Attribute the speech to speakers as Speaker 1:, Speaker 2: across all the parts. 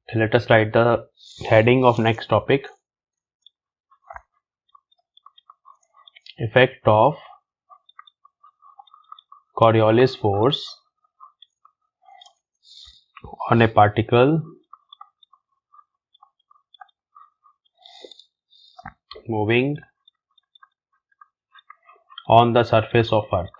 Speaker 1: Let us write the heading of next topic. Effect of Coriolis force on a particle moving on the surface of Earth.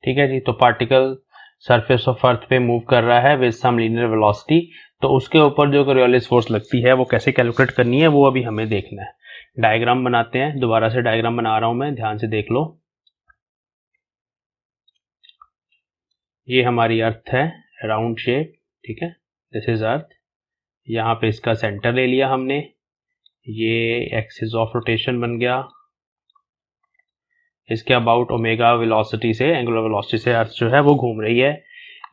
Speaker 1: ठीक है जी, तो particle surface of अर्थ पे move कर रहा है with some linear velocity, तो उसके ऊपर जो कोरियोलिस फोर्स लगती है वो कैसे कैलकुलेट करनी है वो अभी हमें देखना है। डायग्राम बनाते हैं, दोबारा से डायग्राम बना रहा हूं मैं, ध्यान से देख लो। ये हमारी अर्थ है, राउंड शेप, ठीक है, दिस इज अर्थ। यहाँ पे इसका सेंटर ले लिया हमने, ये एक्सिस ऑफ रोटेशन बन गया। इसके अबाउट ओमेगा वेलोसिटी से, एंगुलर वेलोसिटी से अर्थ जो है वो घूम रही है।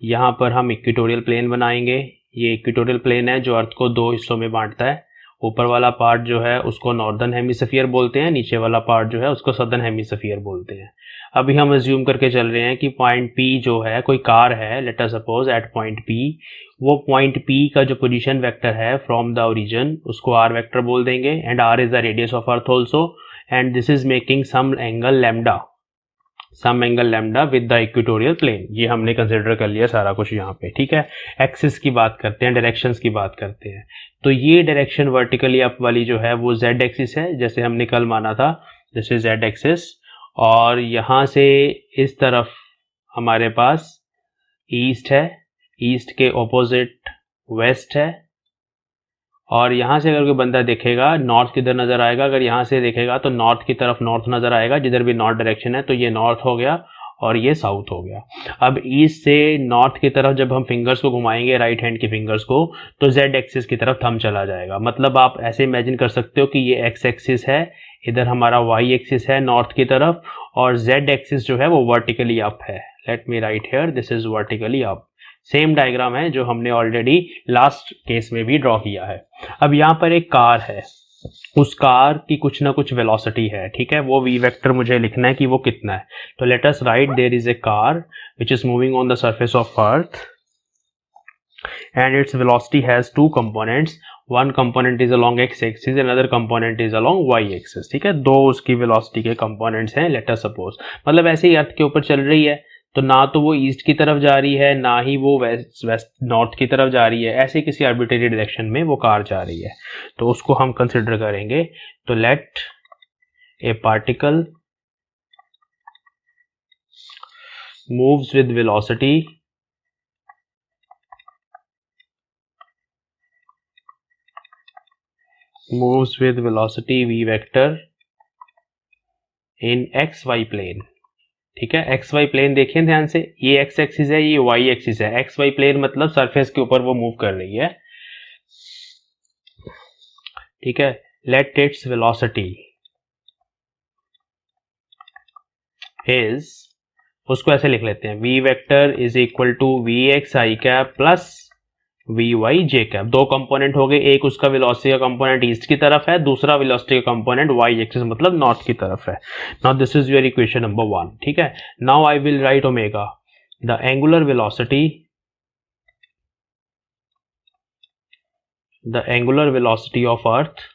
Speaker 1: यहाँ पर हम इक्वेटोरियल प्लेन बनाएंगे। ये इक्वेटोरियल प्लेन है जो अर्थ को दो हिस्सों में बांटता है। ऊपर वाला पार्ट जो है उसको नॉर्दर्न हेमिस्फीयर बोलते हैं, नीचे वाला पार्ट जो है उसको सदर्न हेमिस्फीयर बोलते हैं। अभी हम अज्यूम करके चल रहे हैं कि पॉइंट पी जो है, कोई कार है, let us suppose at point P, वो पॉइंट पी का जो पोजीशन वेक्टर है फ्रॉम द ओरिजिन उसको आर वेक्टर बोल देंगे, and R is the radius of earth also, and this is making some angle lambda with the equatorial plane। ये हमने consider कर लिया सारा कुछ यहाँ पे, ठीक है। एक्सिस की बात करते हैं, डायरेक्शंस की बात करते हैं। तो ये डायरेक्शन वर्टिकली अप वाली जो है वो z एक्सिस है, जैसे हमने कल माना था, दिस इज z एक्सिस। और यहाँ से इस तरफ हमारे पास ईस्ट है, ईस्ट के ऑपोजिट वेस्ट है, और यहाँ से अगर कोई बंदा देखेगा नॉर्थ किधर नजर आएगा, अगर यहाँ से देखेगा तो नॉर्थ की तरफ नॉर्थ नजर आएगा, जिधर भी नॉर्थ डायरेक्शन है, तो ये नॉर्थ हो गया और ये साउथ हो गया। अब ईस्ट से नॉर्थ की तरफ जब हम फिंगर्स को घुमाएंगे, राइट हैंड की फिंगर्स को, तो जेड एक्सिस की तरफ थंब चला जाएगा। मतलब आप ऐसे इमेजिन कर सकते हो कि ये एक्स एक्सिस है, इधर हमारा वाई एक्सिस है नॉर्थ की तरफ, और जेड एक्सिस जो है वो वर्टिकली अप है। Let me right here, this is vertically up. Same diagram है जो हमने ऑलरेडी लास्ट केस में भी ड्रॉ किया है। अब यहाँ पर एक कार है, उस कार की कुछ ना कुछ वेलोसिटी है, ठीक है, वो वी वेक्टर मुझे लिखना है कि वो कितना है। तो let us write there is a car which is moving on the surface of earth and its velocity has two components, one component is along x axis, another component is along y axis, ठीक है, दो उसकी velocity के components हैं। Late us suppose, मतलब ऐसे ही अर्थ के ऊपर चल रही है, तो ना तो वो ईस्ट की तरफ जा रही है, ना ही वो वेस्ट नॉर्थ की तरफ जा रही है, ऐसे किसी आर्बिट्रेरी डायरेक्शन में वो कार जा रही है, तो उसको हम कंसिडर करेंगे। तो let a particle moves with velocity v vector in xy plane, ठीक है। एक्स वाई प्लेन देखें ध्यान से, ये एक्स एक्सिस है, ये वाई एक्सिस है। एक्स वाई प्लेन मतलब सरफेस के ऊपर वो मूव कर रही है, ठीक है। लेट इट्स वेलोसिटी इज, उसको ऐसे लिख लेते हैं, V vector is equal to V x I cap plus we Y J cap. दो कंपोनेंट हो गए, एक उसका वेलोसिटी का कंपोनेंट ईस्ट की तरफ है, दूसरा वेलोसिटी का कंपोनेंट वाई एक्सिस मतलब नॉर्थ की तरफ है। Now this is your equation number 1, ठीक है। Now I will write omega, the angular velocity of earth,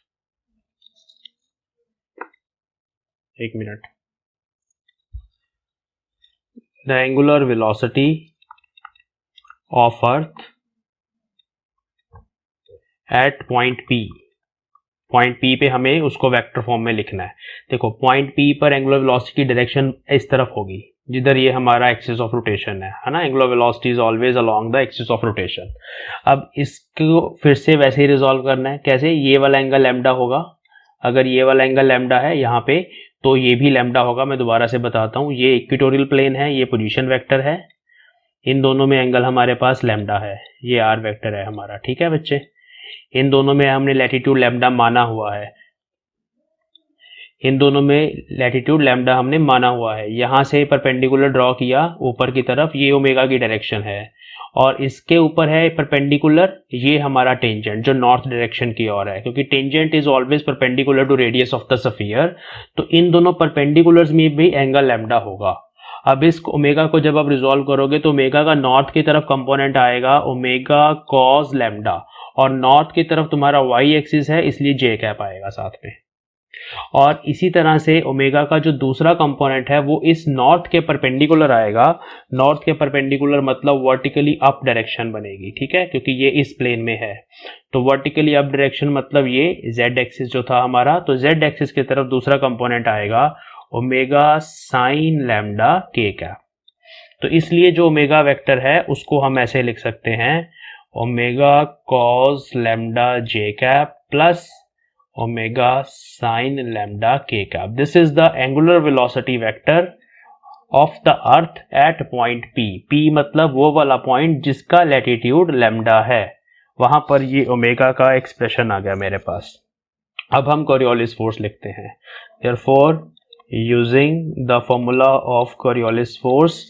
Speaker 1: एक मिनट, the angular velocity of earth at point P पे हमें उसको वेक्टर फॉर्म में लिखना है। देखो पॉइंट पी पर एंगुलर वेलोसिटी की डायरेक्शन इस तरफ होगी, जिधर ये हमारा एक्सिस ऑफ रोटेशन है ना। Angular velocity is always along the axis of rotation. अब इसको फिर से वैसे ही रिजॉल्व करना है, कैसे, ये वाला एंगल लैम्डा होगा, अगर ये वाला एंगल लैम्डा है यहाँ पे, तो ये भी लैम्डा होगा। मैं दोबारा से बताता हूँ, ये इक्वेटोरियल प्लेन है, ये पोजीशन वेक्टर है, इन दोनों में एंगल हमारे पास लैम्डा है, ये आर वेक्टर है हमारा, ठीक है बच्चे। इन दोनों में हमने लैटिट्यूड लैम्डा माना हुआ है, इन दोनों में लैटिट्यूड लैम्डा हमने माना हुआ है। यहाँ से परपेंडिकुलर ड्रॉ किया ऊपर की तरफ, ये ओमेगा की डायरेक्शन है, और इसके ऊपर है परपेंडिकुलर ये हमारा टेंजेंट जो नॉर्थ डायरेक्शन की ओर है, क्योंकि tangent is always perpendicular to radius of the sphere. तो इन दोनों परपेंडिकुलर्स में भी एंगल लैम्डा होगा। अब इस ओमेगा को जब आप रिजॉल्व करोगे तो ओमेगा का नॉर्थ की तरफ कंपोनेंट आएगा ओमेगा कॉस लैम्डा, और नॉर्थ की तरफ तुम्हारा वाई एक्सिस है इसलिए जे कैप आएगा साथ में। और इसी तरह से ओमेगा का जो दूसरा कंपोनेंट है वो इस नॉर्थ के परपेंडिकुलर आएगा। नॉर्थ के परपेंडिकुलर मतलब वर्टिकली अप डायरेक्शन बनेगी, ठीक है, क्योंकि ये इस प्लेन में है। तो वर्टिकली अप डायरेक्शन मतलब ये जेड एक्सिस जो था हमारा, तो जेड एक्सिस की तरफ दूसरा कंपोनेंट आएगा omega sine lambda k cap. तो इसलिए जो ओमेगा वेक्टर है उसको हम ऐसे लिख सकते हैं omega cos lambda j cap plus omega sine lambda k cap. This is the angular velocity vector of the earth at point P. P मतलब वो वाला पॉइंट जिसका लैटिट्यूड लैम्डा है, वहां पर ये ओमेगा का एक्सप्रेशन आ गया मेरे पास। अब हम कोरियोलिस फोर्स लिखते हैं। Therefore using the formula of Coriolis force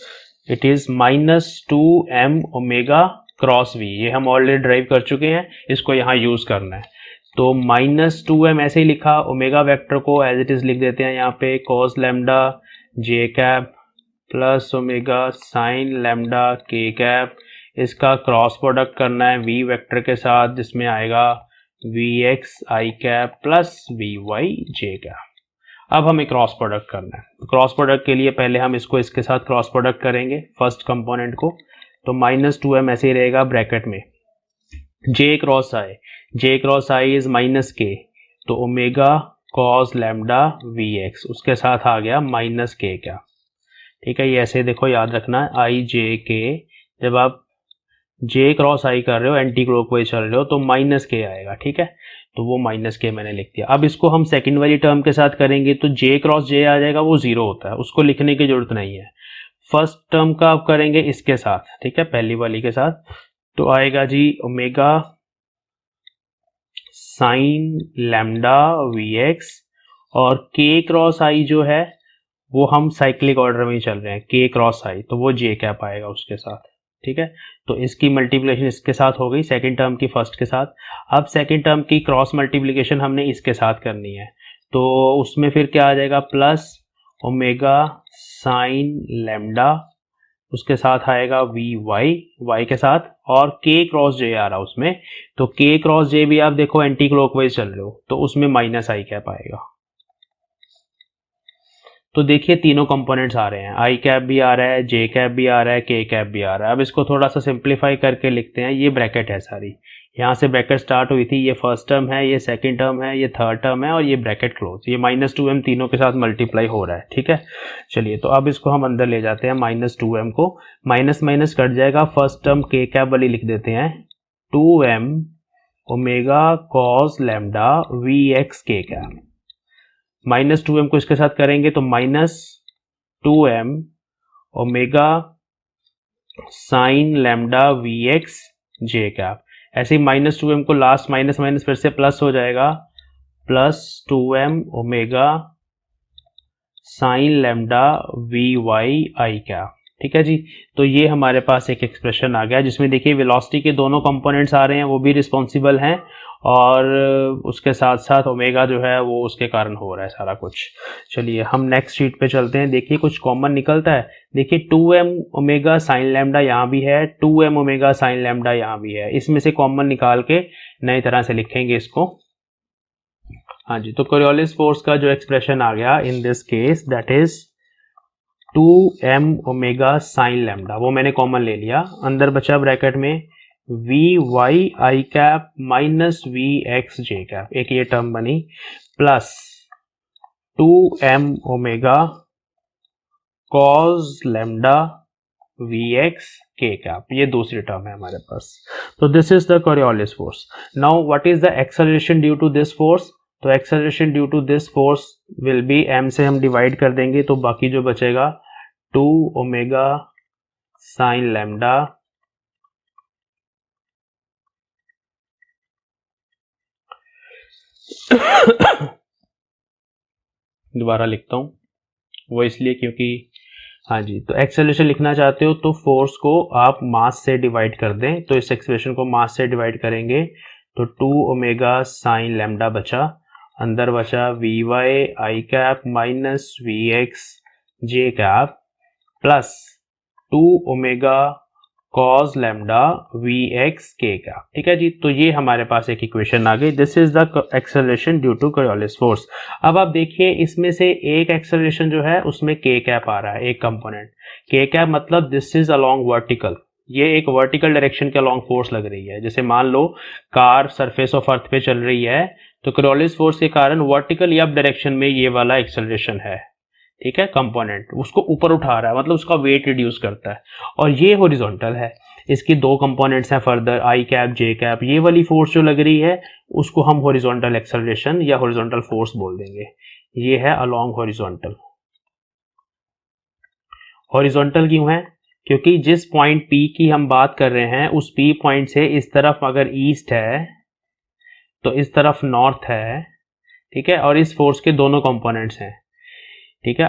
Speaker 1: it is -2m omega cross V. ये हम ऑलरेडी ड्राइव कर चुके हैं, इसको यहाँ यूज करना है। तो -2m ऐसे ही लिखा, ओमेगा वेक्टर को एज इट इज लिख देते हैं यहाँ पे cos lambda j cap plus omega sine lambda k cap. इसका क्रॉस प्रोडक्ट करना है वी वेक्टर के साथ, जिसमें आएगा v x I cap plus we Y J cap. अब हमें क्रॉस प्रोडक्ट करना है। क्रॉस प्रोडक्ट के लिए पहले हम इसको इसके साथ क्रॉस प्रोडक्ट करेंगे फर्स्ट कंपोनेंट को। तो -2m ऐसे ही रहेगा ब्रैकेट में, J cross I is -k, तो omega cos lambda we X, उसके साथ आ गया -k क्या, ठीक है। ये ऐसे देखो याद रखना है आई जे के, जब आप जे क्रॉस आई कर रहे हो एंटी क्लॉकवाइज चल रहे हो तो -k आएगा, ठीक है। तो वो -k मैंने लिख दिया। अब इसको हम सेकंड वाली टर्म के साथ करेंगे तो जे क्रॉस जे आ जाएगा, वो 0 होता है, उसको लिखने की जरूरत नहीं है। फर्स्ट टर्म का आप करेंगे इसके साथ, ठीक है, पहली वाली के साथ। तो आएगा g omega sine lambda we x, और के क्रॉस आई जो है वो हम साइक्लिक ऑर्डर में ही चल रहे हैं, के क्रॉस आई, तो वो जे कैप आएगा उसके साथ, ठीक है। तो इसकी मल्टीप्लिकेशन इसके साथ हो गई सेकंड टर्म की फर्स्ट के साथ। अब सेकंड टर्म की क्रॉस मल्टीप्लिकेशन हमने इसके साथ करनी है, तो उसमें फिर क्या आ जाएगा प्लस ओमेगा साइन लैम्डा, उसके साथ आएगा वी वाई के साथ, और के क्रॉस जे आ रहा उसमें, तो के क्रॉस जे भी आप देखो एंटी क्लॉकवाइज चल रहे हो तो उसमें -i कैप आएगा। तो देखिए तीनों कंपोनेंट्स आ रहे हैं, आई कैप भी आ रहा है, जे कैप भी आ रहा है, के कैप भी आ रहा है। अब इसको थोड़ा सा सिंप्लीफाई करके लिखते हैं। ये ब्रैकेट है सारी, यहाँ से ब्रैकेट स्टार्ट हुई थी, ये फर्स्ट टर्म है, ये सेकंड टर्म है, ये थर्ड टर्म है, और ये ब्रैकेट क्लोज, ये -2m तीनों के साथ मल्टीप्लाई हो रहा है, ठीक है। चलिए तो अब इसको हम अंदर ले जाते हैं, -2m को माइनस माइनस कट जाएगा, फर्स्ट टर्म के कैप वाली लिख देते हैं 2m omega cos lambda we x के कैप। -2m को इसके साथ करेंगे तो -2m omega sine lambda we x J cap. ऐसे ही -2m को लास्ट माइनस माइनस फिर से प्लस हो जाएगा, +2m omega sine lambda we Y I cap, ठीक है जी। तो ये हमारे पास एक एक्सप्रेशन आ गया जिसमें देखिए वेलोसिटी के दोनों कंपोनेंट्स आ रहे हैं, वो भी रिस्पॉन्सिबल हैं, और उसके साथ साथ ओमेगा जो है वो उसके कारण हो रहा है सारा कुछ। चलिए हम नेक्स्ट शीट पे चलते हैं। देखिए कुछ कॉमन निकलता है, देखिए 2m ओमेगा साइन लैम्डा यहाँ भी है, 2m ओमेगा साइन लैम्डा यहाँ भी है, इसमें से कॉमन निकाल के नई तरह से लिखेंगे इसको। हाँ जी, तो कोरियोलिस फोर्स का जो एक्सप्रेशन आ गया in this case that is 2m omega sine lambda, वो मैंने कॉमन ले लिया, अंदर बचा ब्रैकेट में वी वाई आई कैप माइनस वी एक्स जे कैप, एक ये टर्म बनी, plus 2m omega cos lambda we x के कैप, ये दूसरी टर्म है हमारे पास। तो this is the Coriolis force. Now what is the acceleration due to this force? तो acceleration due to this force will be, m से हम डिवाइड कर देंगे तो बाकी जो बचेगा 2 ओमेगा साइन लैम्डा दोबारा लिखता हूं, वो इसलिए क्योंकि हाँ जी, तो एक्सेलरेशन लिखना चाहते हो तो फोर्स को आप मास से डिवाइड कर दें, तो इस एक्सप्रेशन को मास से डिवाइड करेंगे तो 2 ओमेगा साइन लैम्डा बचा, अंदर बचा v Y I cap minus v x J cap plus 2 omega cos lambda we x k का। ठीक है जी, तो ये हमारे पास एक इक्वेशन आ गई। This is the acceleration due to Coriolis force. अब आप देखिए इसमें से एक एक्सेलरेशन जो है उसमें के कैप आ रहा है, एक कंपोनेंट के कैप, मतलब दिस इज अलोंग वर्टिकल, ये एक वर्टिकल डायरेक्शन के अलोंग फोर्स लग रही है। जैसे मान लो कार सरफेस ऑफ अर्थ पे चल रही है तो कोरियोलिस फोर्स के कारण वर्टिकल या डायरेक्शन में ये वाला एक्सेलरेशन है, ठीक है, कंपोनेंट उसको ऊपर उठा रहा है, मतलब उसका वेट रिड्यूस करता है। और ये हॉरिजॉन्टल है, इसकी दो कंपोनेंट्स हैं फर्दर, आई कैप जे कैप। ये वाली फोर्स जो लग रही है उसको हम हॉरिजॉन्टल एक्सेलरेशन या हॉरिजॉन्टल फोर्स बोल देंगे। ये है अलोंग हॉरिजॉन्टल। हॉरिजॉन्टल क्यों है? क्योंकि जिस पॉइंट पी की हम बात कर रहे हैं उस पी पॉइंट से इस तरफ अगर ईस्ट है तो इस तरफ नॉर्थ है, ठीक है, और इस फोर्स के दोनों कंपोनेंट्स हैं, ठीक है,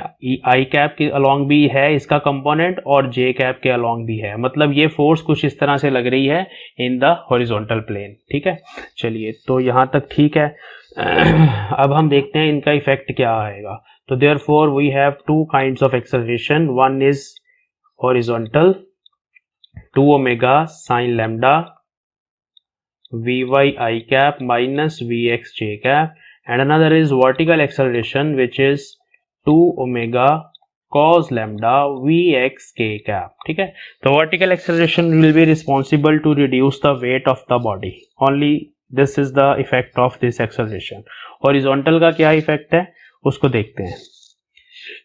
Speaker 1: आई कैप के अलोंग भी है इसका कंपोनेंट और जे कैप के अलोंग भी है, मतलब ये फोर्स कुछ इस तरह से लग रही है इन द हॉरिजॉन्टल प्लेन। ठीक है, चलिए तो यहाँ तक ठीक है। अब हम देखते हैं इनका इफेक्ट क्या आएगा। तो therefore we have two kinds of acceleration, one is horizontal 2 omega sine lambda vy I cap minus vx j cap, and another is vertical acceleration which is 2 omega cos lambda vx k cap. ठीक है, तो vertical acceleration will be responsible to reduce the weight of the body, only this is the effect of this acceleration. horizontal का क्या effect है उसको देखते हैं।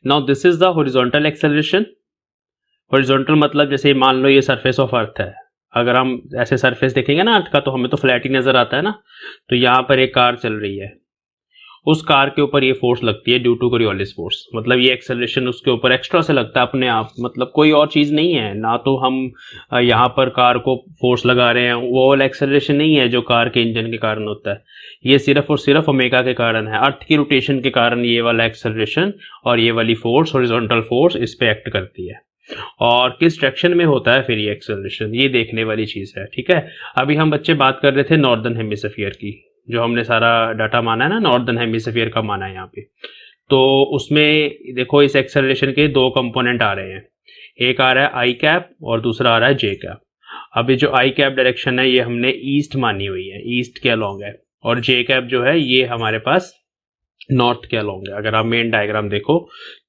Speaker 1: now this is the horizontal acceleration. horizontal मतलब जैसे मान लो ये surface of earth है, अगर हम ऐसे सरफेस देखेंगे ना अर्थ का तो हमें तो फ्लैट ही नजर आता है ना। तो यहाँ पर एक कार चल रही है, उस कार के ऊपर ये फोर्स लगती है ड्यू टू कोरियोलिस फोर्स, मतलब ये एक्सेलरेशन उसके ऊपर एक्स्ट्रा से लगता है अपने आप, मतलब कोई और चीज नहीं है ना। तो हम यहाँ पर कार को फोर्स लगा रहे हैं, वो वाला एक्सेलरेशन नहीं है जो कार के इंजन के कारण होता है, ये सिर्फ और सिर्फ ओमेगा के कारण है, अर्थ की रोटेशन के कारण ये वाला एक्सेलरेशन और ये वाली फोर्स हॉरिजॉन्टल फोर्स इस पे एक्ट करती है। और किस डायरेक्शन में होता है फिर ये एक्सेलरेशन, ये देखने वाली चीज है। ठीक है, अभी हम बच्चे बात कर रहे थे नॉर्दर्न हेमिस्फीयर की, जो हमने सारा डाटा माना है ना नॉर्दर्न हेमिस्फीयर का माना है यहाँ पे। तो उसमें देखो इस एक्सेलरेशन के दो कंपोनेंट आ रहे हैं, एक आ रहा है आई कैप और दूसरा आ रहा है जे कैप। अभी जो आई कैप डायरेक्शन है ये हमने ईस्ट मानी हुई है, ईस्ट के अलोंग है, और जे कैप जो है ये हमारे पास नॉर्थ के अलोंग है। अगर आप मेन डायग्राम देखो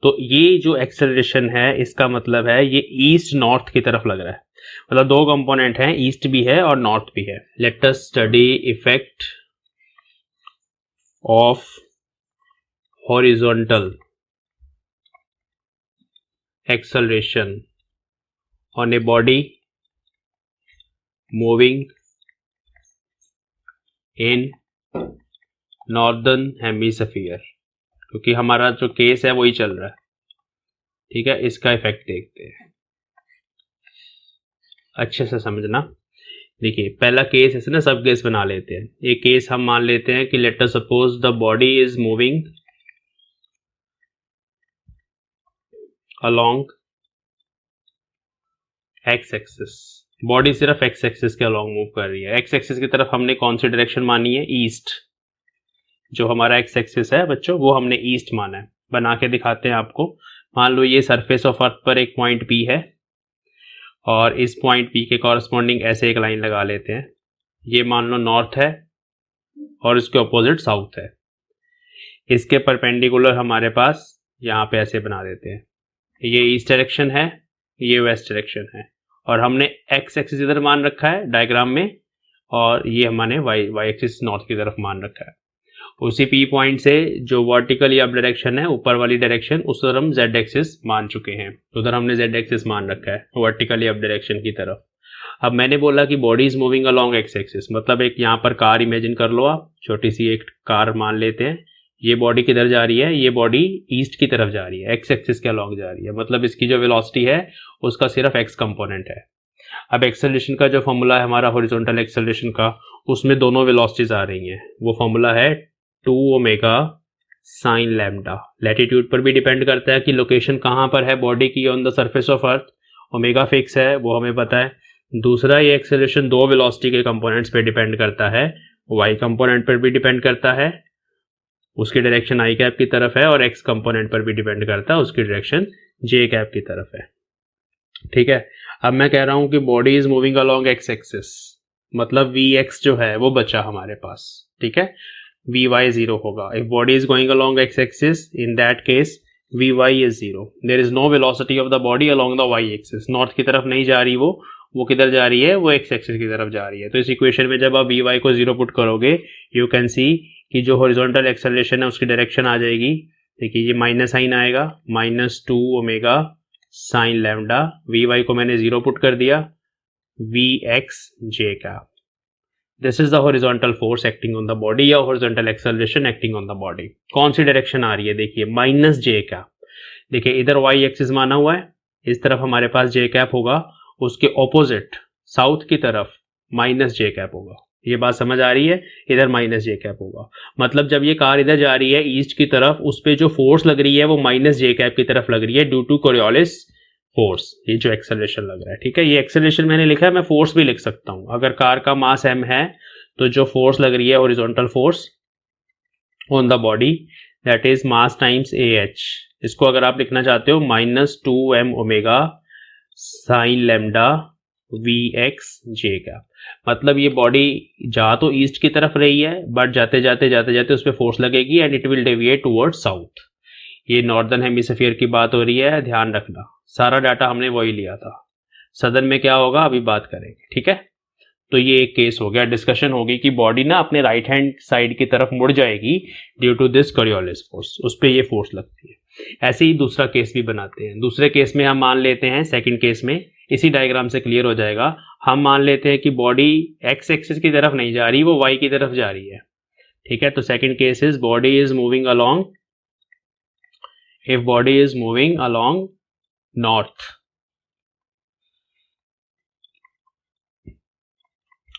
Speaker 1: तो ये जो एक्सेलरेशन है इसका मतलब है ये ईस्ट नॉर्थ की तरफ लग रहा है, मतलब दो कंपोनेंट हैं, ईस्ट भी है और नॉर्थ भी है। Let us study effect of horizontal acceleration on a body moving in northern hemisphere, क्योंकि हमारा जो केस है वही चल रहा है। ठीक है, इसका इफेक्ट देखते हैं, अच्छे से समझना। देखिए पहला केस ऐसे ना सब केस बना लेते हैं। एक केस हम मान लेते हैं कि late us suppose the body is moving along x axis, body सिर्फ एक्स एक्सिस के अलोंग मूव कर रही है। एक्स एक्सिस की तरफ हमने कौन सी डायरेक्शन मानी है? ईस्ट। जो हमारा एक्स एक्सिस है बच्चों वो हमने ईस्ट माना है। बना के दिखाते हैं आपको। मान लो ये सरफेस ऑफ अर्थ पर एक पॉइंट पी है और इस पॉइंट पी के कॉरस्पॉन्डिंग ऐसे एक लाइन लगा लेते हैं। ये मान लो नॉर्थ है और इसके ऑपोजिट साउथ है। इसके परपेंडिकुलर हमारे पास यहाँ पे ऐसे बना देते हैं, ये ईस्ट डायरेक्शन है, ये वेस्ट डायरेक्शन है, और हमने एक्स एक्सिस इधर मान रखा है डायग्राम में और ये हमने वाई एक्सिस नॉर्थ की तरफ मान रखा है। उसी पी पॉइंट से जो वर्टिकल या डायरेक्शन है ऊपर वाली डायरेक्शन, उस तरफ हम जेड एक्सिस मान चुके हैं, उधर हमने जेड एक्सिस मान रखा है वर्टिकल या डायरेक्शन की तरफ। अब मैंने बोला कि body is moving along x axis, मतलब एक यहाँ पर कार इमेजिन कर लो आप, छोटी सी एक कार मान लेते हैं। ये बॉडी किधर जा रही है? ये बॉडी ईस्ट की तरफ जा रही है, एक्स एक्सिस के अलोंग जा रही है, मतलब इसकी जो वेलोसिटी है उसका सिर्फ एक्स कंपोनेंट है। अब एक्सेलरेशन का जो फॉर्मूला है हमारा हॉरिजॉन्टल एक्सेलरेशन का, उसमें दोनों वेलोसिटीज आ रही हैं। वो फॉर्मूला है 2 ओमेगा साइन लैम्डा। लैटिट्यूड पर भी डिपेंड करता है कि लोकेशन कहाँ पर है बॉडी की on the surface of earth. Omega fix है, वो हमें पता है। दूसरा, ये एक्सेलरेशन दो वेलोसिटी के कंपोनेंट्स पे डिपेंड करता है, वाई कंपोनेंट पर भी डिपेंड करता है, उसकी डायरेक्शन आई कैप की तरफ है, और एक्स कंपोनेंट पर भी डिपेंड करता है, उसकी डायरेक्शन जे कैप की तरफ है। ठीक है। अब मैं कह रहा हूं कि body is moving along x axis, मतलब वी एक्स जो है वो बचा हमारे पास, ठीक है। वी वाई जीरो होगा। If body is going along x axis, in that case v y is zero. There is no velocity of the body along the y axis. North की तरफ नहीं जा रही वो किधर जा रही है, वो एक्स एक्सिस की तरफ जा रही है। तो इस इक्वेशन में जब आप वी वाई को जीरो पुट करोगे, यू कैन सी कि जो हॉरिजॉन्टल एक्सेलरेशन है उसकी डायरेक्शन आ जाएगी। देखिए ये माइनस साइन आएगा, -2 omega sine lambda. We y को मैंने जीरो पुट कर दिया, v x J cap. This is the horizontal force acting on the body या horizontal acceleration acting on the body. कौन सी डायरेक्शन आ रही है, देखिए माइनस जे कैप। देखिए इधर वाई एक्सिस माना हुआ है, इस तरफ हमारे पास जे कैप होगा, उसके ऑपोजिट साउथ की तरफ माइनस जे कैप होगा। ये बात समझ आ रही है, इधर माइनस जे कैप होगा। मतलब जब ये कार इधर जा रही है ईस्ट की तरफ, उस पर जो फोर्स लग रही है वो माइनस जे कैप की तरफ लग रही है ड्यू टू कोरियोलिस फोर्स। ये जो एक्सेलरेशन लग रहा है, ठीक है। ये एक्सेलरेशन मैंने लिखा है, मैं फोर्स भी लिख सकता हूं। अगर कार का मास m है तो जो फोर्स लग रही है horizontal force on the body, that is mass times AH। इसको अगर आप लिखना चाहते हो -2m omega sine lambda we x J cap. मतलब ये बॉडी जा तो ईस्ट की तरफ रही है, बट जाते जाते उस पर फोर्स लगेगी and it will deviate toward south. ये नॉर्दर्न हेमिस्फीयर की बात हो रही है, ध्यान रखना। सारा डाटा हमने वही लिया था। सदन में क्या होगा अभी बात करेंगे, ठीक है। तो ये एक केस हो गया, डिस्कशन होगी कि बॉडी ना अपने राइट हैंड साइड की तरफ मुड़ जाएगी due to this Coriolis force, उस पर ये फोर्स लगती है। ऐसे ही दूसरा केस भी बनाते हैं। दूसरे केस में हम मान लेते हैं, सेकंड केस में इसी डायग्राम से क्लियर हो जाएगा। हम मान लेते हैं कि बॉडी एक्स एक्सिस की तरफ नहीं जा रही, वो वाई की तरफ जा रही है, ठीक है। तो second case is body is moving along, if body is moving along north.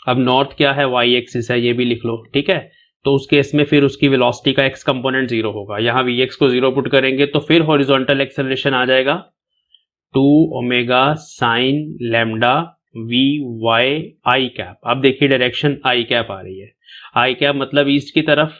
Speaker 1: अब नॉर्थ क्या है, वाई एक्सिस है, ये भी लिख लो, ठीक है। तो उस केस में फिर उसकी वेलोसिटी का एक्स कंपोनेंट जीरो होगा। यहां वी एक्स को जीरो पुट करेंगे तो फिर हॉरिजॉन्टल एक्सेलरेशन आ जाएगा 2 omega sine lambda we Y I cap. अब देखिए डायरेक्शन आई कैप आ रही है। आई कैप मतलब ईस्ट की तरफ,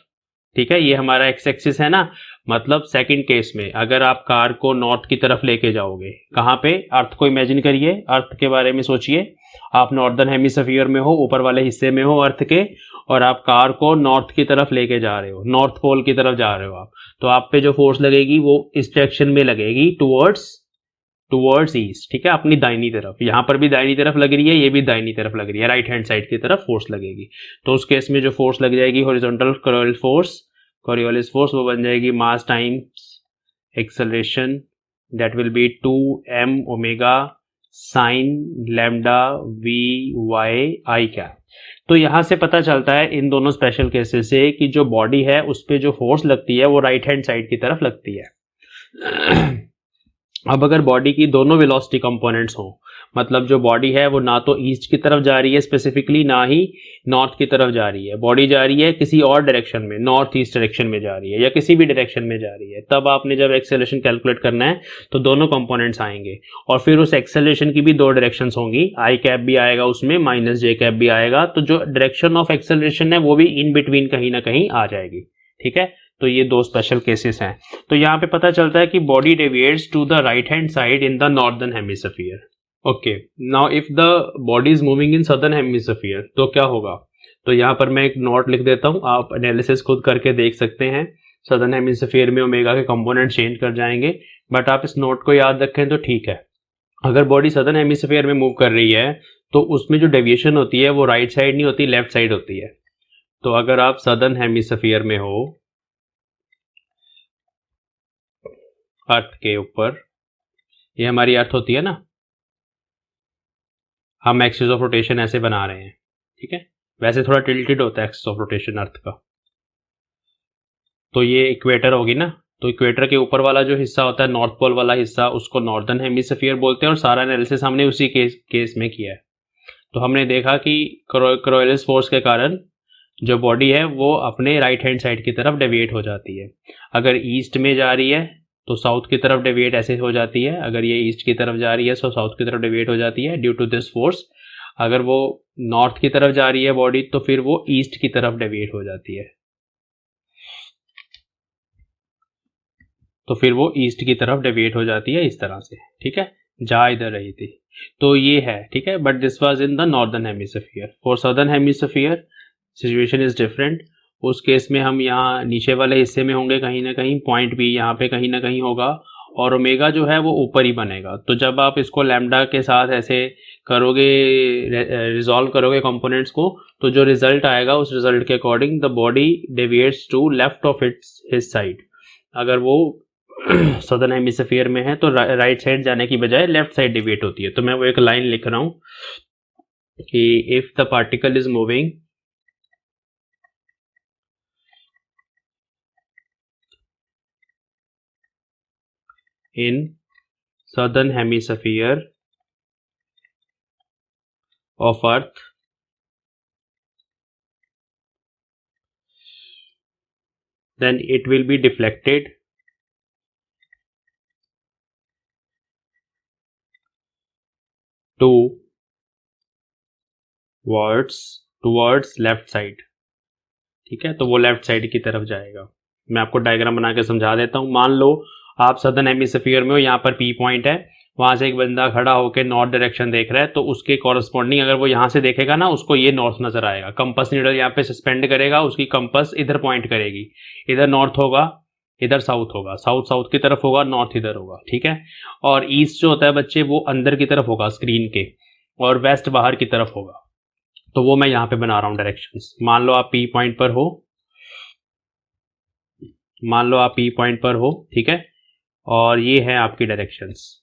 Speaker 1: ठीक है। ये हमारा एक्स एक्सिस है ना। मतलब सेकंड केस में अगर आप कार को नॉर्थ की तरफ लेके जाओगे, कहां पे, अर्थ को इमेजिन करिए, अर्थ के बारे में सोचिए। आप नॉर्दर्न हेमिस्फीयर में हो, ऊपर वाले हिस्से में हो अर्थ के, और आप कार को नॉर्थ की तरफ लेके जा रहे हो, नॉर्थ पोल की तरफ जा रहे हो आप, तो आप पे जो फोर्स लगेगी वो इस डायरेक्शन में लगेगी, टुवर्ड्स ईस्ट, ठीक है, अपनी दाहिनी तरफ। यहां पर भी दाहिनी तरफ लग रही है, ये भी दाहिनी तरफ लग रही है, राइट हैंड साइड की तरफ फोर्स लगेगी। तो उस केस में जो फोर्स लग जाएगी हॉरिजॉन्टल कोरियोलिस फोर्स, वो बन जाएगी mass times acceleration, that will be 2m omega sine lambda we Y I cap. तो यहां से पता चलता है इन दोनों स्पेशल केसेस से कि जो बॉडी है उस पर जो फोर्स लगती है वो राइट हैंड साइड की तरफ लगती है। अब अगर बॉडी की दोनों वेलोसिटी कंपोनेंट्स हो, मतलब जो बॉडी है वो ना तो ईस्ट की तरफ जा रही है स्पेसिफिकली, ना ही नॉर्थ की तरफ जा रही है, बॉडी जा रही है किसी और डायरेक्शन में, नॉर्थ ईस्ट डायरेक्शन में जा रही है या किसी भी डायरेक्शन में जा रही है, तब आपने जब एक्सेलरेशन कैलकुलेट करना है तो दोनों कंपोनेंट्स आएंगे। और फिर उस एक्सेलरेशन की भी दो डायरेक्शंस होंगी, आई कैप भी आएगा उसमें, माइनस जे कैप भी आएगा। तो जो डायरेक्शन ऑफ एक्सेलरेशन है वो भी इन बिटवीन कहीं ना कहीं आ जाएगी, ठीक है। तो ये दो स्पेशल केसेस हैं। तो यहाँ पे पता चलता है कि body deviates to the right hand side in the northern hemisphere. Okay, now if the body is moving in southern hemisphere तो क्या होगा। तो यहाँ पर मैं एक नोट लिख देता हूँ, आप एनालिसिस खुद करके देख सकते हैं। सदर्न हेमिस्फीयर में ओमेगा के कंपोनेंट चेंज कर जाएंगे, बट आप इस नोट को याद रखें तो ठीक है। अगर बॉडी सदर्न हेमिस्फीयर में मूव कर रही है तो उसमें जो डेविएशन होती है वो राइट साइड नहीं होती, लेफ्ट साइड होती है। तो अगर आप सदर्न हेमिस्फीयर में हो, अर्थ के ऊपर, ये हमारी अर्थ होती है ना, हम एक्सिस ऑफ रोटेशन ऐसे बना रहे हैं, ठीक है। वैसे थोड़ा टिल्टेड होता है एक्सिस ऑफ रोटेशन अर्थ का। तो ये इक्वेटर होगी ना, तो इक्वेटर के ऊपर वाला जो हिस्सा होता है, नॉर्थ पोल वाला हिस्सा, उसको नॉर्दर्न हेमिस्फीयर बोलते हैं। और सारा एनालिसिस हमने उसी केस में किया है। तो हमने देखा कि कोरियोलिस फोर्स के कारण जो बॉडी है वो अपने राइट हैंड साइड की तरफ डेविएट हो जाती है। अगर ईस्ट में जा रही है तो साउथ की तरफ डेविएट ऐसे हो जाती है, अगर ये ईस्ट की तरफ जा रही है तो साउथ की तरफ डेविएट हो जाती है ड्यू टू दिस फोर्स। अगर वो नॉर्थ की तरफ जा रही है बॉडी तो फिर वो ईस्ट की तरफ डेविएट हो जाती है, तो फिर वो ईस्ट की तरफ डेविएट हो जाती है इस तरह से, ठीक है। जा इधर रही थी, तो ये है, ठीक है। But this was in the northern hemisphere. For southern hemisphere situation is different. उस केस में हम यहाँ नीचे वाले हिस्से में होंगे कहीं ना कहीं, पॉइंट बी यहाँ पे कहीं ना कहीं होगा, और ओमेगा जो है वो ऊपर ही बनेगा। तो जब आप इसको लैम्डा के साथ ऐसे करोगे, रिजॉल्व करोगे कंपोनेंट्स को, तो जो रिजल्ट आएगा उस रिजल्ट के according the body deviates to left of its his side. अगर वो सदर्न हेमिस्फीयर में है तो राइट साइड जाने की बजाय लेफ्ट साइड डिविएट होती है। तो मैं वो एक लाइन लिख रहा हूँ कि if the particle is moving in southern hemisphere of earth, then it will be deflected towards left side, ठीक है। तो वो लेफ्ट साइड की तरफ जाएगा। मैं आपको डायग्राम बना के समझा देता हूँ। मान लो आप सदर्न हेमिस्फीयर में हो, यहाँ पर पी पॉइंट है, वहां से एक बंदा खड़ा होकर नॉर्थ डायरेक्शन देख रहा है, तो उसके कॉरस्पॉन्डिंग अगर वो यहाँ से देखेगा ना, उसको ये नॉर्थ नजर आएगा। कंपस नीडल यहाँ पे सस्पेंड करेगा, उसकी कंपस इधर पॉइंट करेगी, इधर नॉर्थ होगा, इधर साउथ होगा, साउथ साउथ की तरफ होगा, नॉर्थ इधर होगा, ठीक है। और ईस्ट जो होता है बच्चे, वो अंदर की तरफ होगा स्क्रीन के, और वेस्ट बाहर की तरफ होगा। तो वो मैं यहाँ पे बना रहा हूँ डायरेक्शंस। मान लो आप पी पॉइंट पर हो, ठीक है, और ये है आपकी directions.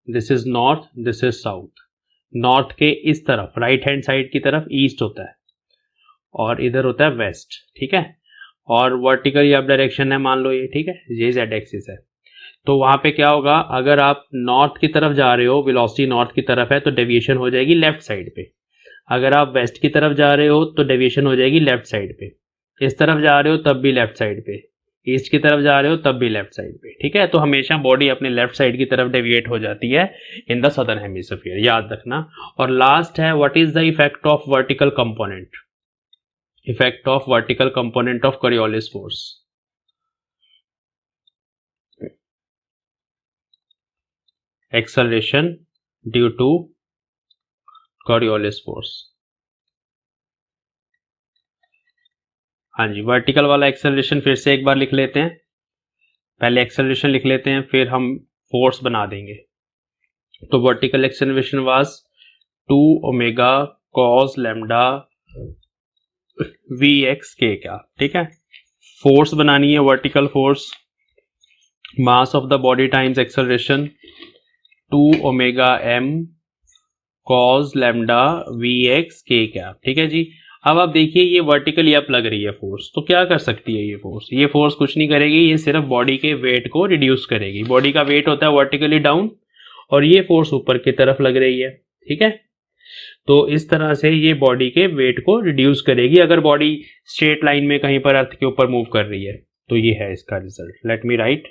Speaker 1: This is north, this is south. North के इस तरफ राइट हैंड साइड की तरफ ईस्ट होता है, और इधर होता है वेस्ट, ठीक है। और वर्टिकल अब डायरेक्शन है, मान लो ये, ठीक है, ये जेड एक्सिस है। तो वहां पे क्या होगा, अगर आप नॉर्थ की तरफ जा रहे हो, वेलोसिटी नॉर्थ की तरफ है, तो डेविएशन हो जाएगी लेफ्ट साइड पे। अगर आप वेस्ट की तरफ जा रहे हो तो डेविएशन हो जाएगी लेफ्ट साइड पे। इस तरफ जा रहे हो तब भी लेफ्ट साइड पे, ईस्ट की तरफ जा रहे हो तब भी लेफ्ट साइड पे, ठीक है। तो हमेशा बॉडी अपने लेफ्ट साइड की तरफ डेविएट हो जाती है इन द सदर्न हेमिस्फीयर, याद रखना। और लास्ट है, what is the effect of vertical component? Effect of vertical component of Coriolis force. Acceleration due to Coriolis force. हाँ जी, वर्टिकल वाला एक्सेलरेशन फिर से एक बार लिख लेते हैं। पहले एक्सेलरेशन लिख लेते हैं, फिर हम फोर्स बना देंगे। तो vertical acceleration was 2 omega cos lambda we x k का, ठीक है। फोर्स बनानी है vertical force, mass of the body times acceleration 2 omega m cos lambda we x k का, ठीक है जी। अब आप देखिए ये वर्टिकली अप लग रही है फोर्स, तो क्या कर सकती है ये फोर्स? ये फोर्स कुछ नहीं करेगी, ये सिर्फ बॉडी के वेट को रिड्यूस करेगी। बॉडी का वेट होता है वर्टिकली डाउन, और ये फोर्स ऊपर की तरफ लग रही है, ठीक है। तो इस तरह से ये बॉडी के वेट को रिड्यूस करेगी अगर बॉडी स्ट्रेट लाइन में कहीं पर अर्थ के ऊपर मूव कर रही है। तो ये है इसका रिजल्ट। लेट मी राइट,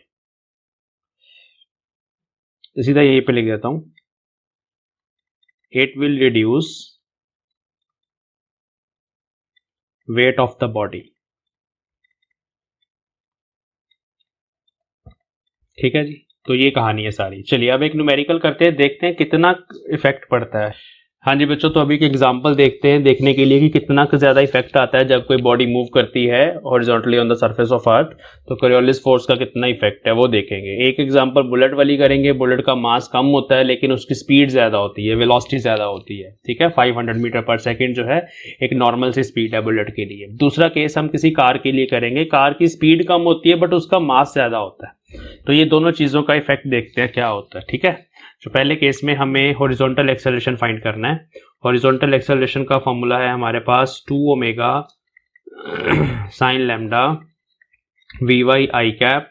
Speaker 1: सीधा यहीं पे लिख देता हूं, it will reduce weight of the body, ठीक है जी। तो ये कहानी है सारी। चलिए अब एक न्यूमेरिकल करते हैं, देखते हैं कितना इफेक्ट पड़ता है। हाँ जी बच्चों, तो अभी एक एग्जांपल देखते हैं, देखने के लिए कि कितना ज्यादा इफेक्ट आता है जब कोई बॉडी मूव करती है horizontally on the surface of अर्थ। तो कोरियोलिस फोर्स का कितना इफेक्ट है वो देखेंगे। एक एग्जांपल बुलेट वाली करेंगे। बुलेट का मास कम होता है लेकिन उसकी स्पीड ज्यादा होती है, वेलोसिटी ज्यादा होती है, ठीक है। 500 मीटर पर सेकेंड जो है एक नॉर्मल सी स्पीड है बुलेट के लिए। दूसरा केस हम किसी कार के लिए करेंगे, कार की स्पीड कम होती है बट उसका मास ज्यादा होता है। तो ये दोनों चीजों का इफेक्ट देखते हैं क्या होता है, ठीक है। तो पहले केस में हमें हॉरिजॉन्टल एक्सेलरेशन फाइंड करना है। हॉरिजॉन्टल एक्सेलरेशन का फॉर्मूला है हमारे पास 2 omega sine lambda we Y I cap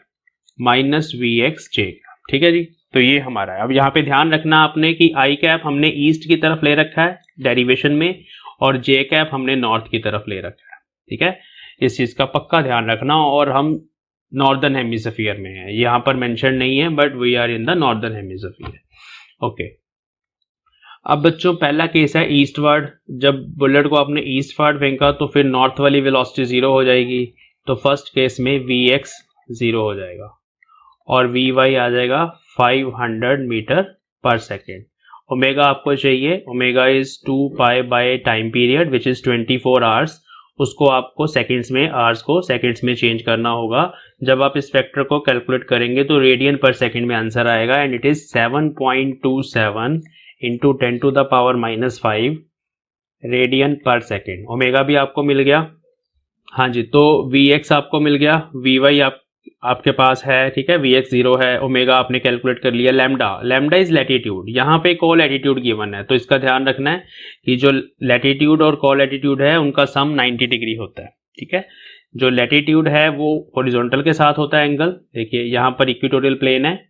Speaker 1: minus v x j, ठीक है जी। तो ये हमारा है। अब यहाँ पे ध्यान रखना आपने कि आई कैप हमने ईस्ट की तरफ ले रखा है डेरिवेशन में, और जे कैप हमने नॉर्थ की तरफ ले रखा है, ठीक है। इस चीज का पक्का ध्यान रखना। और हम नॉर्दर्न हेमिस्फीयर में है, यहाँ पर मेंशन नहीं है but we are in the northern hemisphere, okay. अब बच्चों पहला केस है ईस्टवर्ड। जब बुलेट को आपने ईस्टवर्ड फेंका तो फिर नॉर्थ वाली वेलोसिटी 0 हो जाएगी। तो फर्स्ट केस में वी एक्स 0 हो जाएगा और वी वाई आ जाएगा 500 मीटर पर सेकेंड। ओमेगा आपको चाहिए, omega is 2 pi by time period which is 24 hours. उसको आपको सेकेंड्स में, आवर्स को सेकेंड्स में चेंज करना होगा। जब आप इस फैक्टर को कैलकुलेट करेंगे तो रेडियन पर सेकेंड में आंसर आएगा and it is 7.27 into 10⁻⁻5 radian पर सेकेंड। ओमेगा भी आपको मिल गया। हाँ जी, तो Vx आपको मिल गया, Vy आपके पास है, ठीक है, Vx 0 है, ओमेगा आपने कैलकुलेट कर लिया। लैम्डा इज लैटिट्यूड, यहाँ पे को लैटिट्यूड गिवन है तो इसका ध्यान रखना है कि जो लैटिट्यूड और को लैटिट्यूड है उनका सम 90 डिग्री होता है, ठीक है। जो लैटिट्यूड है वो हॉरिजॉन्टल के साथ होता है एंगल। देखिए यहाँ पर इक्वेटोरियल प्लेन है,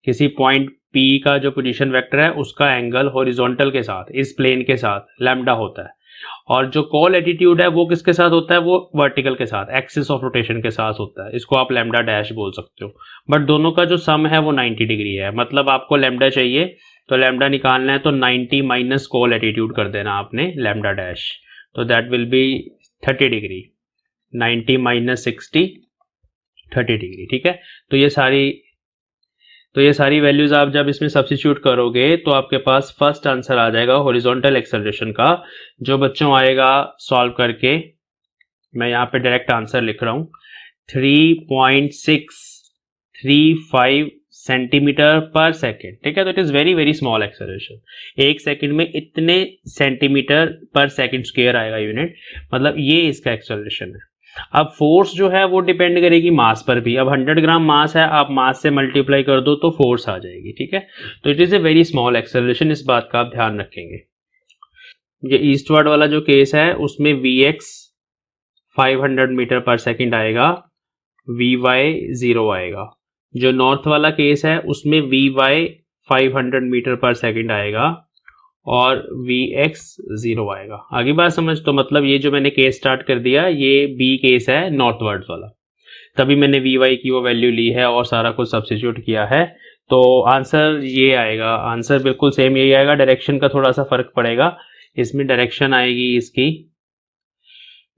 Speaker 1: किसी पॉइंट P का जो पोजीशन वेक्टर है उसका एंगल हॉरिजॉन्टल के साथ, इस प्लेन के साथ लैम्डा होता है। और जो कॉल एटीट्यूड है वो किसके साथ होता है, वो वर्टिकल के साथ, एक्सिस ऑफ रोटेशन के साथ होता है। इसको आप लैम्डा डैश बोल सकते हो। बट दोनों का जो सम है वो 90 डिग्री है। मतलब आपको लैम्डा चाहिए तो लैम्डा निकालना है तो 90 माइनस कॉल एटीट्यूड कर देना आपने लैम्डा डैश, तो that will B 30 degree. 90 minus 60 30 degree, ठीक है। तो ये सारी वैल्यूज आप जब इसमें सब्स्टिट्यूट करोगे तो आपके पास फर्स्ट आंसर आ जाएगा हॉरिजॉन्टल एक्सेलरेशन का, जो बच्चों आएगा सॉल्व करके, मैं यहाँ पे डायरेक्ट आंसर लिख रहा हूँ, 3.635 सेंटीमीटर पर सेकेंड, ठीक है। तो it is very very small acceleration. एक सेकेंड में इतने सेंटीमीटर पर सेकेंड स्क्वायर आएगा यूनिट, मतलब ये इसका एक्सेलरेशन है। अब फोर्स जो है वो डिपेंड करेगी मास पर भी। अब 100 ग्राम मास है, आप मास से मल्टीप्लाई कर दो तो फोर्स आ जाएगी, ठीक है। तो it is a very small acceleration, इस बात का आप ध्यान रखेंगे। ये ईस्टवर्ड वाला जो केस है उसमें Vx 500 मीटर पर सेकेंड आएगा, Vy 0 आएगा। जो नॉर्थ वाला केस है उसमें Vy 500 मीटर पर सेकेंड आएगा और Vx 0 आएगा। आगे बात समझ, तो मतलब ये जो मैंने केस स्टार्ट कर दिया ये बी केस है नॉर्थवर्ड वाला, तभी मैंने Vy की वो वैल्यू ली है और सारा कुछ सब्स्टिट्यूट किया है। तो आंसर ये आएगा, आंसर बिल्कुल सेम यही आएगा। डायरेक्शन का थोड़ा सा फर्क पड़ेगा, इसमें डायरेक्शन आएगी इसकी,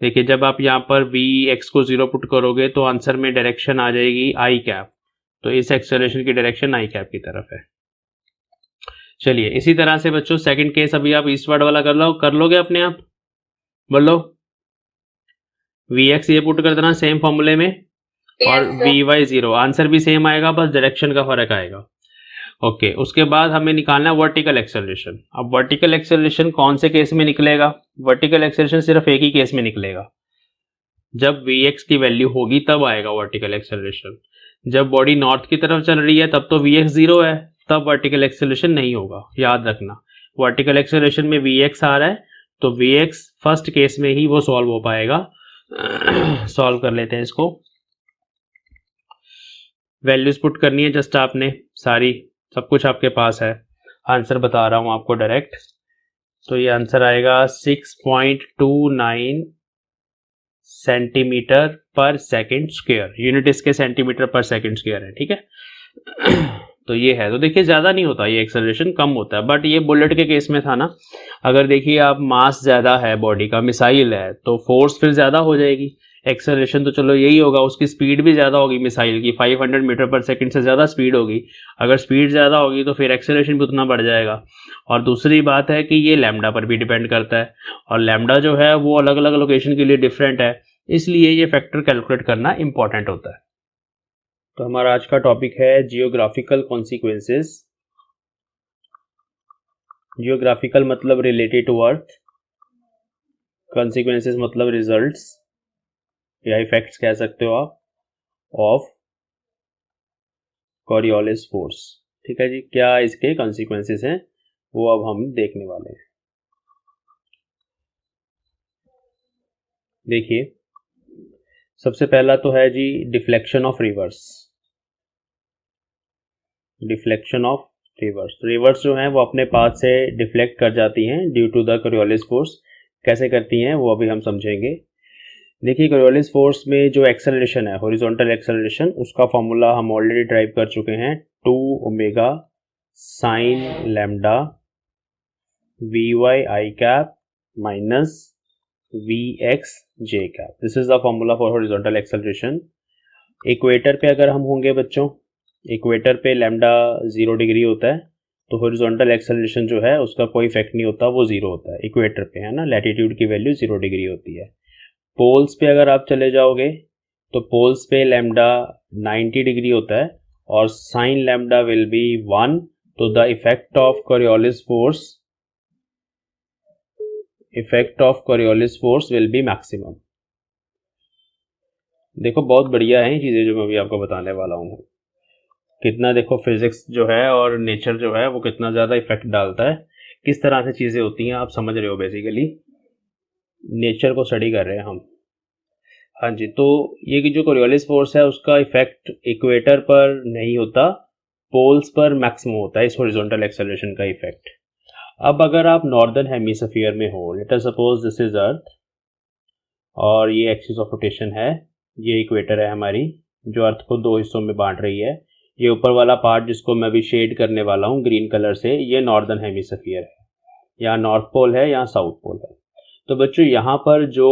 Speaker 1: देखिए जब आप यहाँ पर Vx को 0 पुट करोगे तो आंसर में डायरेक्शन आ जाएगी आई कैप, तो इस एक्सेलरेशन की डायरेक्शन आई कैप की तरफ है। चलिए इसी तरह से बच्चों सेकंड केस अभी आप ईस्टवर्ड वाला कर लोगे अपने आप, बोलो। Vx ये पुट कर देना सेम फॉर्मूले में और Vy 0, आंसर भी सेम आएगा, बस डायरेक्शन का फर्क आएगा। ओके, उसके बाद हमें निकालना है वर्टिकल एक्सेलरेशन। अब वर्टिकल एक्सेलरेशन कौन से केस में निकलेगा? वर्टिकल एक्सेलरेशन सिर्फ एक ही केस में निकलेगा, जब Vx की वैल्यू होगी तब आएगा वर्टिकल एक्सेलरेशन। जब बॉडी नॉर्थ की तरफ चल रही है तब तो Vx 0 है, तब वर्टिकल एक्सेलरेशन नहीं होगा, याद रखना। वर्टिकल एक्सेलरेशन में Vx आ रहा है तो Vx फर्स्ट केस में ही वो सॉल्व हो पाएगा। सॉल्व कर लेते हैं इसको। वैल्यूज पुट करनी है जस्ट आपने सारी, सब कुछ आपके पास है। आंसर बता रहा हूं आपको डायरेक्ट, तो ये आंसर आएगा 6.29 सेंटीमीटर पर सेकेंड स्क्वायर। यूनिट इसके सेंटीमीटर पर सेकेंड स्क्वायर है, ठीक है। तो ये है, तो देखिए ज्यादा नहीं होता, ये एक्सेलरेशन कम होता है। बट ये बुलेट के केस में था ना, अगर देखिए आप मास ज्यादा है बॉडी का, मिसाइल है, तो फोर्स फिर ज्यादा हो जाएगी। एक्सेलरेशन तो चलो यही होगा, उसकी स्पीड भी ज्यादा होगी मिसाइल की, 500 मीटर पर सेकंड से ज्यादा स्पीड होगी। अगर स्पीड ज्यादा होगी तो फिर एक्सेलरेशन भी उतना बढ़ जाएगा। और दूसरी बात है कि ये लैम्डा पर भी डिपेंड करता है, और लैम्डा जो है वो अलग अलग लोकेशन के लिए डिफरेंट है, इसलिए ये फैक्टर कैलकुलेट करना इंपॉर्टेंट होता है। तो हमारा आज का टॉपिक है जियोग्राफिकल कॉन्सिक्वेंसेस। जियोग्राफिकल मतलब रिलेटेड टू अर्थ, कॉन्सिक्वेंसेस मतलब रिजल्ट्स या इफेक्ट्स कह सकते हो आप, ऑफ कॉरियोलिस फोर्स। ठीक है जी, क्या इसके कॉन्सिक्वेंसेस हैं वो अब हम देखने वाले हैं। देखिए सबसे पहला तो है जी deflection of rivers. Deflection of rivers, rivers जो है वो अपने पाथ से डिफ्लेक्ट कर जाती हैं due to the Coriolis force. कैसे करती हैं वो अभी हम समझेंगे। देखिए कॉरियोलिस फोर्स में जो एक्सेलरेशन है, हॉरिजॉन्टल एक्सेलरेशन, उसका फॉर्मूला हम ऑलरेडी ड्राइव कर चुके हैं, 2 omega sine lambda Vy I cap minus Vx J cap. This is the formula for horizontal acceleration. Equator पे अगर हम होंगे बच्चों, इक्वेटर पे लैम्डा 0 डिग्री होता है, तो हॉरिजॉन्टल एक्सेलरेशन जो है उसका कोई इफेक्ट नहीं होता, वो जीरो होता है इक्वेटर पे, है ना, लैटिट्यूड की वैल्यू 0 डिग्री होती है। पोल्स पे अगर आप चले जाओगे तो पोल्स पे लैम्डा 90 डिग्री होता है और साइन लैम्डा विल बी 1, तो the effect of Coriolis force will be maximum. देखो बहुत बढ़िया है ये चीज़ें जो मैं अभी आपको बताने वाला हूँ, कितना देखो फिजिक्स जो है और नेचर जो है वो कितना ज़्यादा इफेक्ट डालता है, किस तरह से चीज़ें होती हैं, आप समझ रहे हो, बेसिकली नेचर को स्टडी कर रहे हैं हम। हाँ जी, तो ये जो कोरियोलिस फोर्स है उसका इफेक्ट इक्वेटर पर नहीं होता, पोल्स पर मैक्सिमम होता है इस हॉरिजॉन्टल एक्सेलरेशन का इफेक्ट। अब अगर आप नॉर्दर्न हेमिस्फीयर में हो, let us suppose this is earth और ये एक्सिस ऑफ रोटेशन है, ये इक्वेटर है हमारी जो अर्थ को दो हिस्सों में बांट रही है। ये ऊपर वाला पार्ट जिसको मैं अभी शेड करने वाला हूँ ग्रीन कलर से, ये नॉर्दर्न हेमिस्फीयर है, यहाँ नॉर्थ पोल है, यहाँ साउथ पोल है। तो बच्चों यहाँ पर जो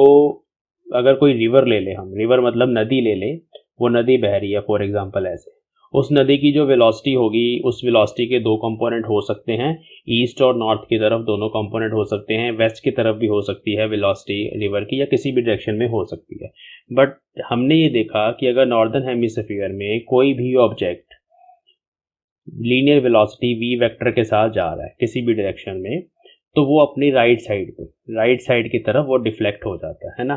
Speaker 1: अगर कोई रिवर ले ले, हम रिवर मतलब नदी ले ले, वो नदी बह रही है फॉर एग्जांपल ऐसे, उस नदी की जो वेलोसिटी होगी उस वेलोसिटी के दो कंपोनेंट हो सकते हैं, ईस्ट और नॉर्थ की तरफ दोनों कंपोनेंट हो सकते हैं, वेस्ट की तरफ भी हो सकती है वेलोसिटी रिवर की, या किसी भी डायरेक्शन में हो सकती है। बट हमने ये देखा कि अगर नॉर्दर्न हेमिस्फीयर में कोई भी object linear velocity v vector के साथ जा रहा है किसी भी डायरेक्शन में, तो वो अपनी राइट साइड की तरफ वो डिफ्लेक्ट हो जाता है ना।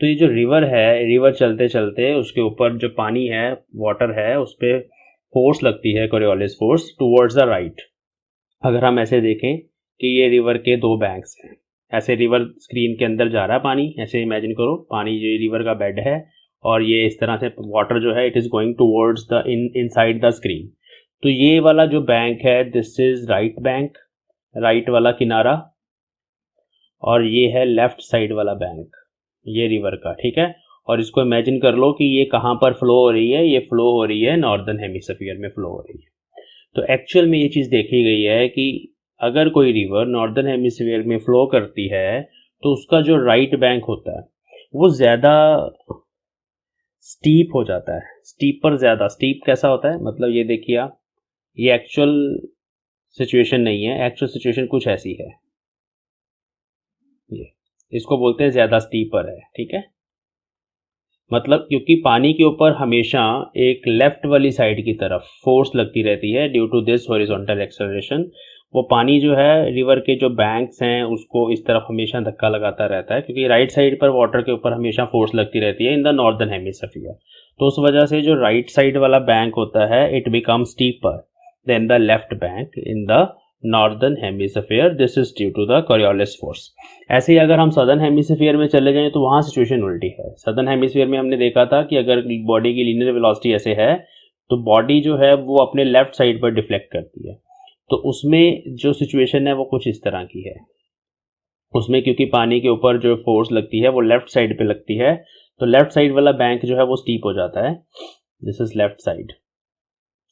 Speaker 1: तो ये जो रिवर है, रिवर चलते चलते उसके ऊपर जो पानी है, वाटर है, उस पर फोर्स लगती है, Coriolis force towards the right. अगर हम ऐसे देखें कि ये रिवर के दो बैंक्स हैं, ऐसे रिवर स्क्रीन के अंदर जा रहा है पानी, ऐसे इमेजिन करो पानी जो रिवर का बेड है और ये इस तरह से वाटर जो है it is going towards the inside the screen. तो ये वाला जो बैंक है this is right bank, right वाला किनारा, और ये है लेफ्ट साइड वाला बैंक, ये रिवर का, ठीक है। और इसको इमेजिन कर लो कि ये कहाँ पर फ्लो हो रही है, ये फ्लो हो रही है नॉर्दर्न हेमिस्फीयर में फ्लो हो रही है। तो एक्चुअल में ये चीज़ देखी गई है कि अगर कोई रिवर नॉर्दर्न हेमिस्फीयर में फ्लो करती है तो उसका जो राइट बैंक होता है वो ज़्यादा स्टीप हो जाता है, स्टीप पर ज़्यादा, स्टीप कैसा होता है मतलब ये देखिए आप, ये एक्चुअल सिचुएशन नहीं है, एक्चुअल सिचुएशन कुछ ऐसी है, ये इसको बोलते हैं ज़्यादा स्टीपर है, ठीक है। मतलब क्योंकि पानी के ऊपर हमेशा एक लेफ्ट वाली साइड की तरफ फोर्स लगती रहती है due to this horizontal acceleration, वो पानी जो है रिवर के जो बैंक्स हैं उसको इस तरफ हमेशा धक्का लगाता रहता है, क्योंकि राइट साइड पर वाटर के ऊपर हमेशा फोर्स लगती रहती है इन द नॉर्दर्न हेमिस्फीयर। तो उस वजह से जो राइट साइड वाला बैंक होता है it become steeper than the left bank in the northern hemisphere, this is due to the Coriolis force. ऐसे ही अगर हम सदर्न हेमिस्फीयर में चले जाएं तो वहाँ सिचुएशन उल्टी है। सदर्न हेमिस्फीयर में हमने देखा था कि अगर बॉडी की लीनियर वेलोसिटी ऐसे है तो बॉडी जो है वो अपने लेफ्ट साइड पर डिफ्लेक्ट करती है, तो उसमें जो सिचुएशन है वो कुछ इस तरह की है। उसमें क्योंकि पानी के ऊपर जो फोर्स लगती है वो लेफ्ट साइड पे लगती है, तो लेफ्ट साइड वाला बैंक जो है वो स्टीप हो जाता है, दिस इज लेफ्ट साइड,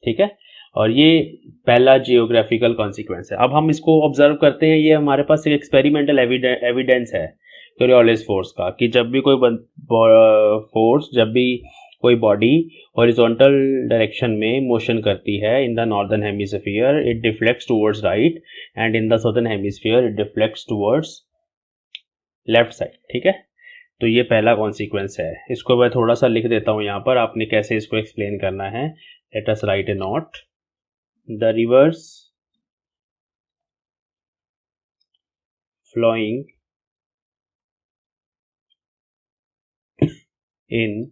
Speaker 1: ठीक है। और ये पहला जियोग्राफिकल कॉन्सिक्वेंस है। अब हम इसको ऑब्जर्व करते हैं, ये हमारे पास एक एक्सपेरिमेंटल एविडेंस है कोरियोलिस फोर्स का, कि जब भी कोई फोर्स, जब भी कोई बॉडी हॉरिजॉन्टल डायरेक्शन में मोशन करती है इन the northern hemisphere it deflects towards right and in the southern hemisphere it deflects towards left side, ठीक है। तो ये पहला कॉन्सिक्वेंस है, इसको मैं थोड़ा सा लिख देता हूँ यहाँ पर, आपने कैसे इसको एक्सप्लेन करना है। Let us right A note, the rivers flowing in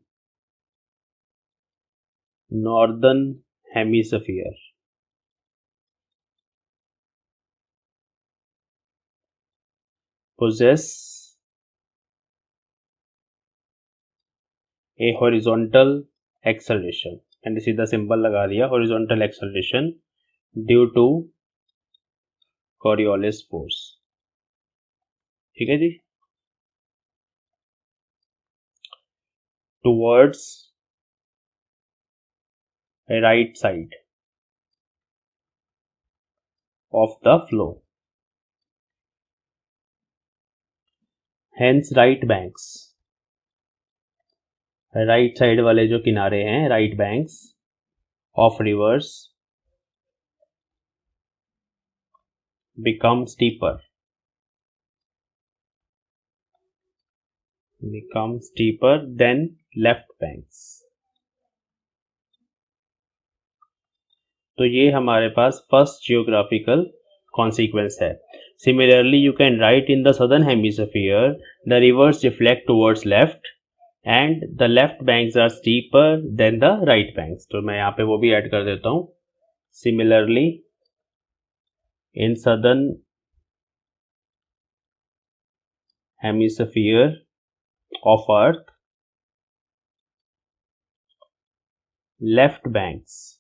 Speaker 1: northern hemisphere possess a horizontal acceleration, and सीधा सिंबल लगा दिया horizontal acceleration due to Coriolis force, ठीक है जी, towards right side of the flow, hence right banks, right side वाले जो किनारे हैं right banks of rivers become steeper than left banks। तो ये हमारे पास फर्स्ट जियोग्राफिकल कॉन्सिक्वेंस है। Similarly you can write in the southern hemisphere the rivers reflect towards left and the left banks are steeper than the right banks. तो मैं यहाँ पे वो भी ऐड कर देता हूँ। Similarly in southern hemisphere of earth left banks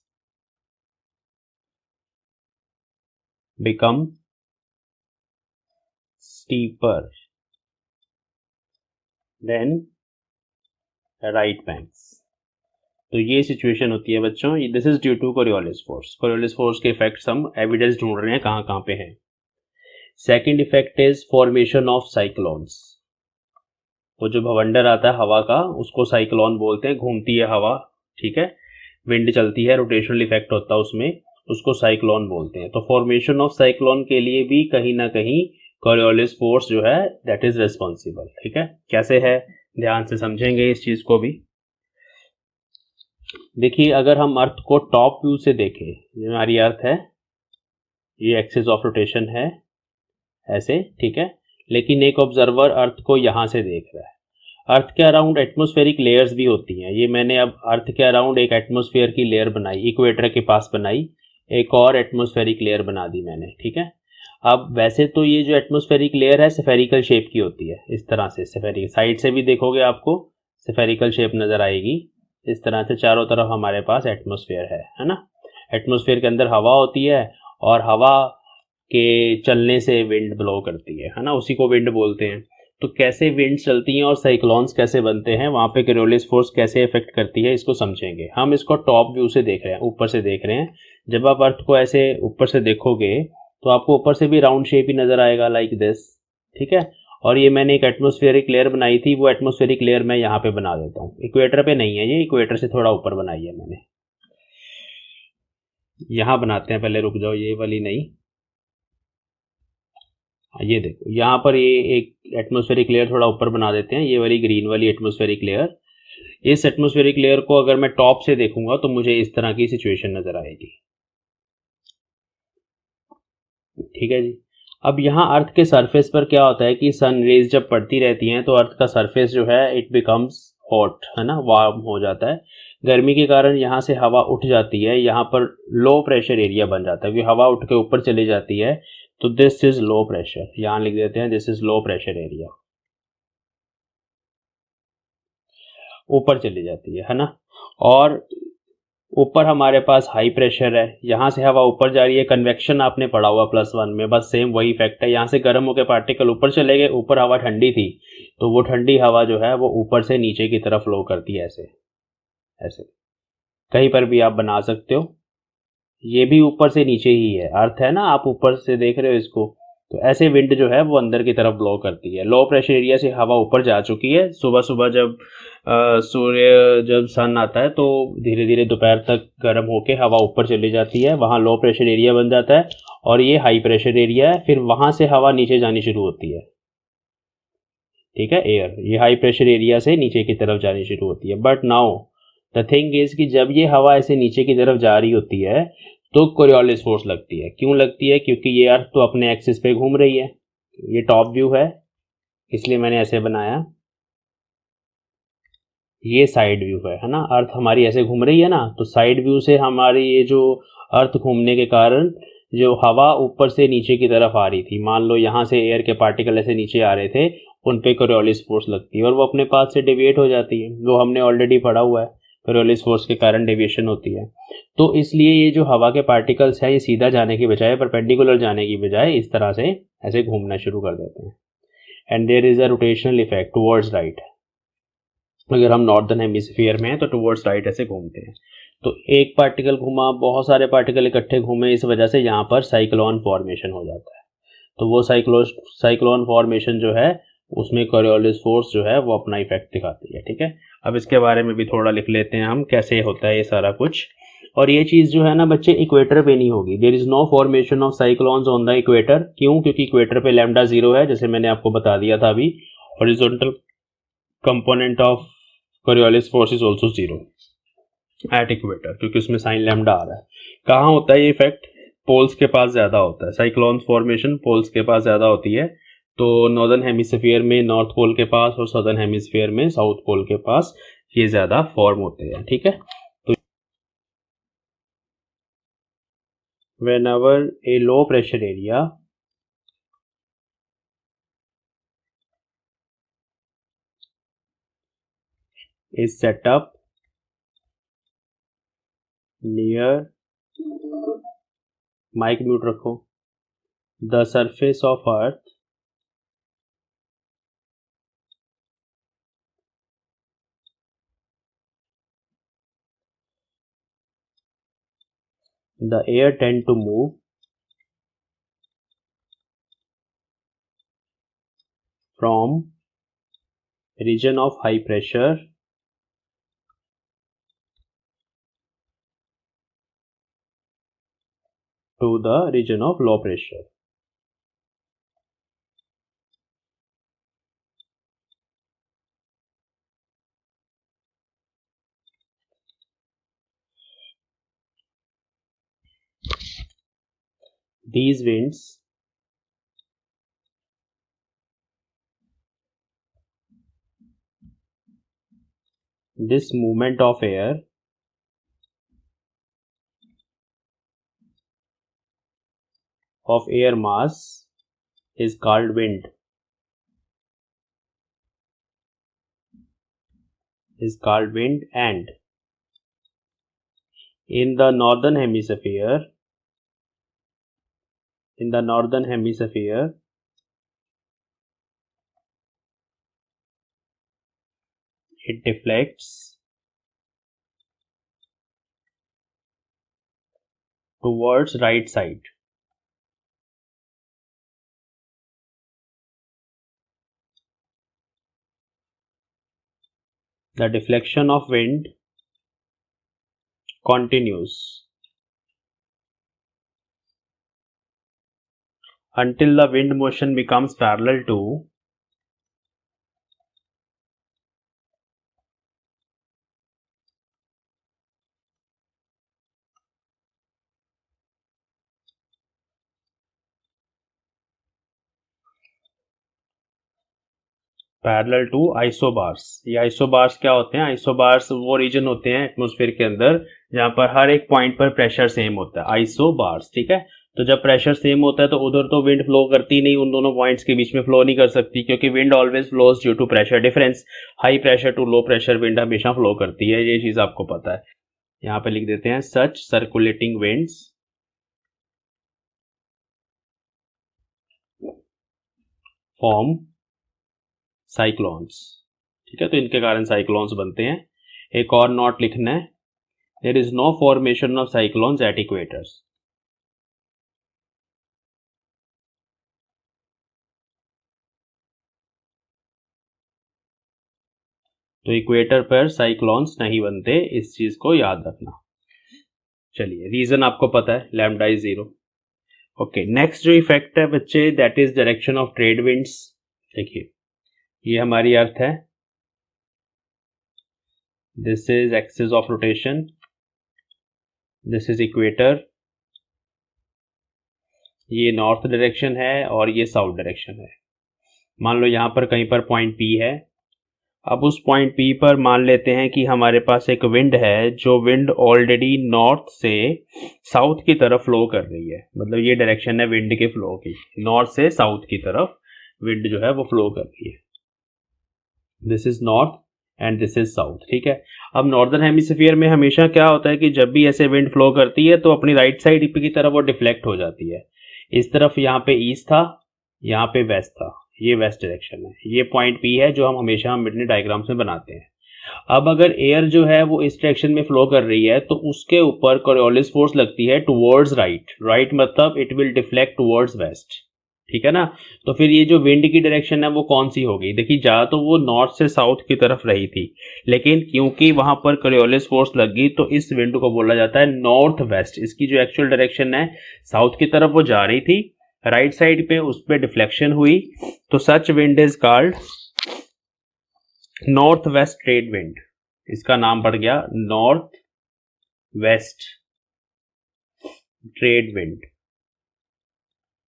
Speaker 1: become steeper than right banks। तो ये सिचुएशन होती है बच्चों, this is due to Coriolis force. Coriolis force के इफेक्ट्स हम एविडेंस ढूंढ रहे हैं कहाँ कहाँ पे हैं। Second effect is formation of cyclones. वो जो भवंडर आता है हवा का उसको साइक्लोन बोलते हैं। घूमती है हवा, ठीक है, विंड चलती है, रोटेशनल इफेक्ट होता है उसमें, उसको साइक्लोन बोलते हैं। तो फॉर्मेशन ऑफ साइक्लोन के लिए भी कहीं ना कहीं कोरियोलिस फोर्स जो है दैट इज रिस्पॉन्सिबल। ठीक है, कैसे है ध्यान से समझेंगे इस चीज को भी। देखिए अगर हम अर्थ को टॉप व्यू से देखें, ये हमारी अर्थ है, ये एक्सिस ऑफ रोटेशन है ऐसे, ठीक है, लेकिन एक ऑब्जर्वर अर्थ को यहां से देख रहा है। अर्थ के अराउंड एटमॉस्फेरिक लेयर्स भी होती हैं। ये मैंने अब अर्थ के अराउंड एक एटमॉस्फेयर की लेयर बनाई, इक्वेटर के पास बनाई, एक और एटमॉस्फेरिक लेयर बना दी मैंने, ठीक है। अब वैसे तो ये जो एटमॉस्फेरिक लेयर है स्फेरिकल शेप की होती है, इस तरह से स्फेरिकल, साइड से भी देखोगे आपको स्फेरिकल शेप नजर आएगी। इस तरह से चारों तरफ हमारे पास एटमॉस्फेयर है ना। एटमॉस्फेयर के अंदर हवा होती है और हवा के चलने से विंड ब्लो करती है ना, उसी को विंड बोलते हैं। तो कैसे विंड चलती हैं और साइक्लोन्स कैसे बनते हैं, वहां पे कोरियोलिस फोर्स कैसे इफेक्ट करती है, इसको समझेंगे। हम इसको टॉप व्यू से देख रहे हैं, ऊपर से देख रहे हैं। जब आप अर्थ को ऐसे ऊपर से देखोगे तो आपको ऊपर से भी राउंड शेप ही नजर आएगा लाइक दिस, ठीक है। और ये मैंने एक एटमॉस्फेरिक लेयर बनाई थी, वो एटमॉस्फेरिक लेयर मैं यहाँ पे बना देता हूँ। इक्वेटर पे नहीं है ये, इक्वेटर से थोड़ा ऊपर बनाई है मैंने। यहाँ बनाते हैं, पहले रुक जाओ, ये वाली नहीं, ये देखो यहाँ पर ये एक एटमॉस्फेरिक लेयर थोड़ा ऊपर बना देते हैं, ये वाली ग्रीन वाली एटमॉस्फेरिक लेयर। इस एटमॉस्फेरिक लेयर को अगर मैं टॉप से देखूंगा तो मुझे इस तरह की सिचुएशन नजर आएगी, ठीक है जी। अब यहाँ अर्थ के सरफेस पर क्या होता है कि सन रेज जब पड़ती रहती हैं तो अर्थ का सरफेस जो है इट बिकम्स हॉट, है ना, वार्म हो जाता है। गर्मी के कारण यहाँ से हवा उठ जाती है, यहाँ पर लो प्रेशर एरिया बन जाता है, क्योंकि हवा उठ के ऊपर चली जाती है। तो दिस इज लो प्रेशर, यहाँ लिख देते हैं this is low pressure area, ऊपर चली जाती है ना। और ऊपर हमारे पास हाई प्रेशर है, यहाँ से हवा ऊपर जा रही है, कन्वेक्शन आपने पढ़ा हुआ +1 में, बस सेम वही इफेक्ट है। यहाँ से गर्म होकर पार्टिकल ऊपर चले गए, ऊपर हवा ठंडी थी तो वो ठंडी हवा जो है वो ऊपर से नीचे की तरफ फ्लो करती है, ऐसे ऐसे। कहीं पर भी आप बना सकते हो, ये भी ऊपर से नीचे ही है, अर्थ है ना, आप ऊपर से देख रहे हो इसको, तो ऐसे विंड जो है वो अंदर की तरफ ब्लो करती है। लो प्रेशर एरिया से हवा ऊपर जा चुकी है। सुबह सुबह जब सूर्य जब सन आता है तो धीरे धीरे दोपहर तक गर्म होके हवा ऊपर चली जाती है, वहाँ लो प्रेशर एरिया बन जाता है और ये हाई प्रेशर एरिया है। फिर वहां से हवा नीचे जानी शुरू होती है, ठीक है, एयर, ये हाई प्रेशर एरिया से नीचे की तरफ जानी शुरू होती है। But now the thing is कि जब ये हवा ऐसे नीचे की तरफ जा रही होती है तो कोरियोलिस फोर्स लगती है। क्यों लगती है? क्योंकि ये अर्थ तो अपने एक्सिस पे घूम रही है। ये टॉप व्यू है इसलिए मैंने ऐसे बनाया, ये साइड व्यू है ना, अर्थ हमारी ऐसे घूम रही है ना, तो साइड व्यू से हमारी ये जो अर्थ घूमने के कारण जो हवा ऊपर से नीचे की तरफ आ रही थी, मान लो यहाँ से एयर के पार्टिकल ऐसे नीचे आ रहे थे, उन पे कोरियोलिस फोर्स लगती है और वो अपने पाथ से डेविएट हो जाती है। वो हमने ऑलरेडी पढ़ा हुआ है, कोरियोलिस फोर्स के कारण डेविएशन होती है। तो इसलिए ये जो हवा के पार्टिकल्स है ये सीधा जाने की बजाय, परपेंडिकुलर जाने की बजाय इस तरह से ऐसे घूमना शुरू कर देते हैं। And there is a rotational effect towards right. अगर हम नॉर्दर्न हेमिस्फीयर में हैं तो टुवर्ड्स राइट ऐसे घूमते हैं। तो एक पार्टिकल घूमा, बहुत सारे पार्टिकल इकट्ठे घूमे, इस वजह से यहाँ पर साइक्लोन फॉर्मेशन हो जाता है। तो वो साइक्लोन फॉर्मेशन जो है उसमें कोरियोलिस फोर्स जो है वो अपना इफेक्ट दिखाती है, ठीक है। अब इसके बारे में भी थोड़ा लिख लेते हैं हम, कैसे होता है ये सारा कुछ। और ये चीज़ जो है ना बच्चे इक्वेटर पे नहीं होगी। There is no formation of cyclones on the equator. क्यों? क्योंकि इक्वेटर पे लैम्डा 0 है, जैसे मैंने आपको बता दिया था अभी। Horizontal component of Coriolis force is also 0 at equator, क्योंकि उसमें साइन लैम्डा आ रहा है। कहाँ होता है ये इफेक्ट? पोल्स के पास ज़्यादा होता है। साइक्लोन फॉर्मेशन पोल्स के पास ज़्यादा होती है। तो नॉर्दर्न हेमिस्फीयर में नॉर्थ पोल के पास और सदर्न हेमिस्फीयर में साउथ पोल के पास ये ज़्यादा फॉर्म होते हैं। ठीक है, तो whenever a low pressure area is set up near, mic mute रखो, the surface of earth, the air tend to move from region of high pressure to the region of low pressure. These winds this movement of air mass is called wind, and in the northern hemisphere it deflects towards right side. The deflection of wind continues until the wind motion becomes parallel to isobars. ये isobars क्या होते हैं? Isobars वो reason होते हैं atmosphere के अंदर जहां पर हर एक पॉइंट पर प्रेशर सेम होता है, आइसोबार्स। ठीक है, तो जब प्रेशर सेम होता है तो उधर तो विंड फ्लो करती नहीं, उन दोनों पॉइंट्स के बीच में फ्लो नहीं कर सकती, क्योंकि wind always flows due to pressure difference. High pressure to low pressure wind हमेशा फ्लो करती है, ये चीज आपको पता है। यहाँ पे लिख देते हैं सच सर्कुलेटिंग विंड्स फॉर्म साइक्लोन्स। ठीक है, तो इनके कारण साइक्लोन्स बनते हैं। एक और नोट लिखना है, there is no formation of cyclones at equators. तो इक्वेटर पर साइक्लोन्स नहीं बनते, इस चीज को याद रखना। चलिए, रीजन आपको पता है, लैम्डा इज 0। ओके, नेक्स्ट जो इफेक्ट है बच्चे, that is direction of trade winds. देखिए, ये हमारी अर्थ है, this is axis of rotation, this is equator, ये नॉर्थ डायरेक्शन है और ये साउथ डायरेक्शन है। मान लो यहाँ पर कहीं पर पॉइंट P है। अब उस पॉइंट P पर मान लेते हैं कि हमारे पास एक विंड है, जो विंड ऑलरेडी नॉर्थ से साउथ की तरफ फ्लो कर रही है। मतलब ये डायरेक्शन है विंड के फ्लो की, नॉर्थ से साउथ की तरफ विंड जो है वो फ्लो कर रही है। This is north and this is south. ठीक है, अब नॉर्दर्न हेमिस्फीयर में हमेशा क्या होता है कि जब भी ऐसे विंड फ्लो करती है तो अपनी राइट साइड की तरफ वो डिफ्लेक्ट हो जाती है। इस तरफ यहाँ पे ईस्ट था, यहाँ पे वेस्ट था, ये वेस्ट डायरेक्शन है। ये पॉइंट P है जो हम हमेशा मिडनाइट डायग्राम्स में बनाते हैं। अब अगर एयर जो है वो इस डायरेक्शन में फ्लो कर रही है तो उसके ऊपर कोरियोलिस फोर्स लगती है टुवर्ड्स राइट। राइट मतलब it will deflect towards waste. ठीक है ना। तो फिर ये जो विंड की डायरेक्शन है वो कौन सी होगी? देखिए जा तो वो नॉर्थ से साउथ की तरफ रही थी, लेकिन क्योंकि वहां पर कोरियोलिस फोर्स लग गई तो इस विंड को बोला जाता है नॉर्थ वेस्ट। इसकी जो एक्चुअल डायरेक्शन है साउथ की तरफ वो जा रही थी, राइट साइड पे उस पर डिफ्लेक्शन हुई, तो such wind is called north west trade wind. इसका नाम पड़ गया नॉर्थ वेस्ट ट्रेड विंड।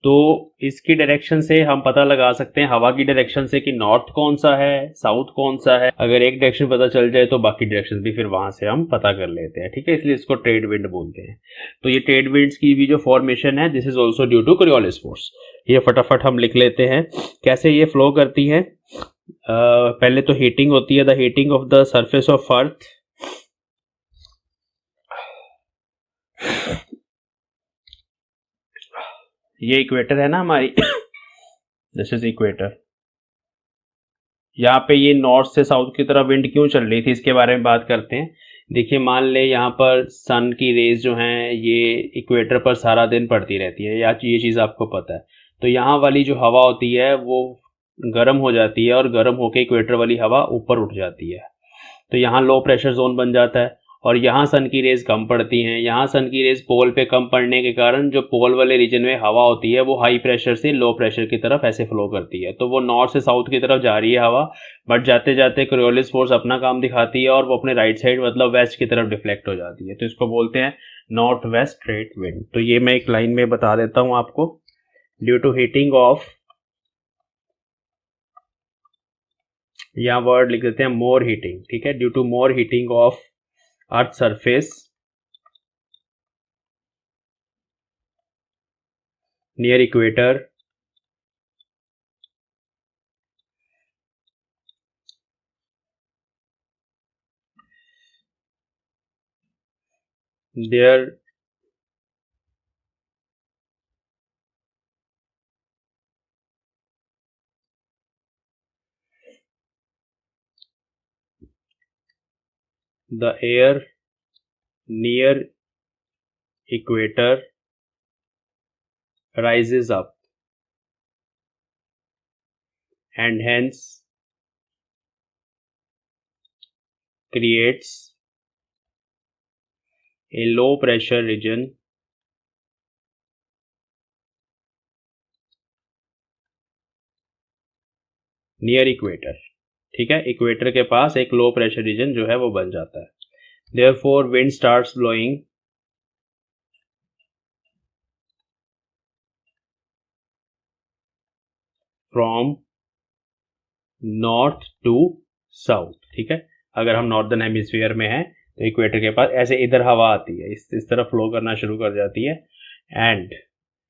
Speaker 1: तो इसकी डायरेक्शन से हम पता लगा सकते हैं हवा की डायरेक्शन से कि नॉर्थ कौन सा है, साउथ कौन सा है। अगर एक डायरेक्शन पता चल जाए तो बाकी डायरेक्शन भी फिर वहां से हम पता कर लेते हैं, ठीक है। इसलिए इसको ट्रेड विंड बोलते हैं। तो ये ट्रेड विंड्स की भी जो फॉर्मेशन है this is also due to Coriolis force. ये फटाफट हम लिख लेते हैं कैसे ये फ्लो करती है। पहले तो हीटिंग होती है, the heating of the surface of अर्थ। ये इक्वेटर है ना हमारी दिस इज इक्वेटर। यहाँ पे ये नॉर्थ से साउथ की तरफ विंड क्यों चल रही थी इसके बारे में बात करते हैं। देखिए मान ले यहाँ पर सन की रेज जो हैं ये इक्वेटर पर सारा दिन पड़ती रहती है, या ये चीज़ आपको पता है। तो यहाँ वाली जो हवा होती है वो गर्म हो जाती है और गर्म होकर इक्वेटर वाली हवा ऊपर उठ जाती है, तो यहाँ लो प्रेशर जोन बन जाता है और यहाँ सन की रेज कम पड़ती हैं। यहाँ सन की रेज पोल पे कम पड़ने के कारण जो पोल वाले रीजन में हवा होती है वो हाई प्रेशर से लो प्रेशर की तरफ ऐसे फ्लो करती है, तो वो नॉर्थ से साउथ की तरफ जा रही है हवा, बट जाते जाते कोरियोलिस फोर्स अपना काम दिखाती है और वो अपने राइट साइड मतलब वेस्ट की तरफ डिफ्लेक्ट हो जाती है। तो इसको बोलते हैं नॉर्थ वेस्ट ट्रेड विंड। तो ये मैं एक लाइन में बता देता हूँ आपको, ड्यू टू हीटिंग ऑफ, यहाँ वर्ड लिख देते हैं मोर हीटिंग, ठीक है। Due to more heating of earth surface near equator, there the air near equator rises up and hence creates a low pressure region near equator, ठीक है। Equator के पास एक लो प्रेशर रीजन जो है वो बन जाता है। Therefore wind starts blowing from north to south, ठीक है। अगर हम नॉर्दर्न हेमिस्फीयर में हैं तो इक्वेटर के पास ऐसे इधर हवा आती है, इस तरफ फ्लो करना शुरू कर जाती है, एंड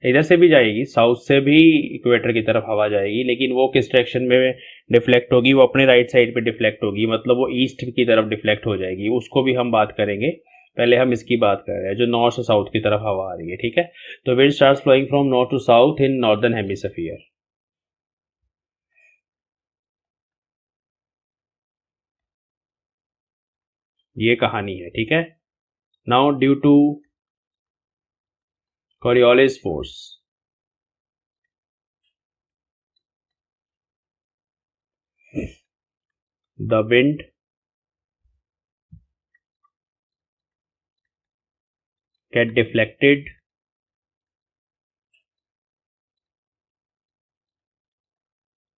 Speaker 1: इधर से भी जाएगी, साउथ से भी इक्वेटर की तरफ हवा जाएगी, लेकिन वो किस डायरेक्शन में डिफ्लेक्ट होगी? वो अपने राइट साइड पे डिफ्लेक्ट होगी, मतलब वो ईस्ट की तरफ डिफ्लेक्ट हो जाएगी। उसको भी हम बात करेंगे, पहले हम इसकी बात कर रहे हैं जो नॉर्थ से साउथ की तरफ हवा आ रही है, ठीक है। तो wind starts flowing from north to south in northern hemisphere. ये कहानी है, ठीक है। Now due to Coriolis force, the wind get deflected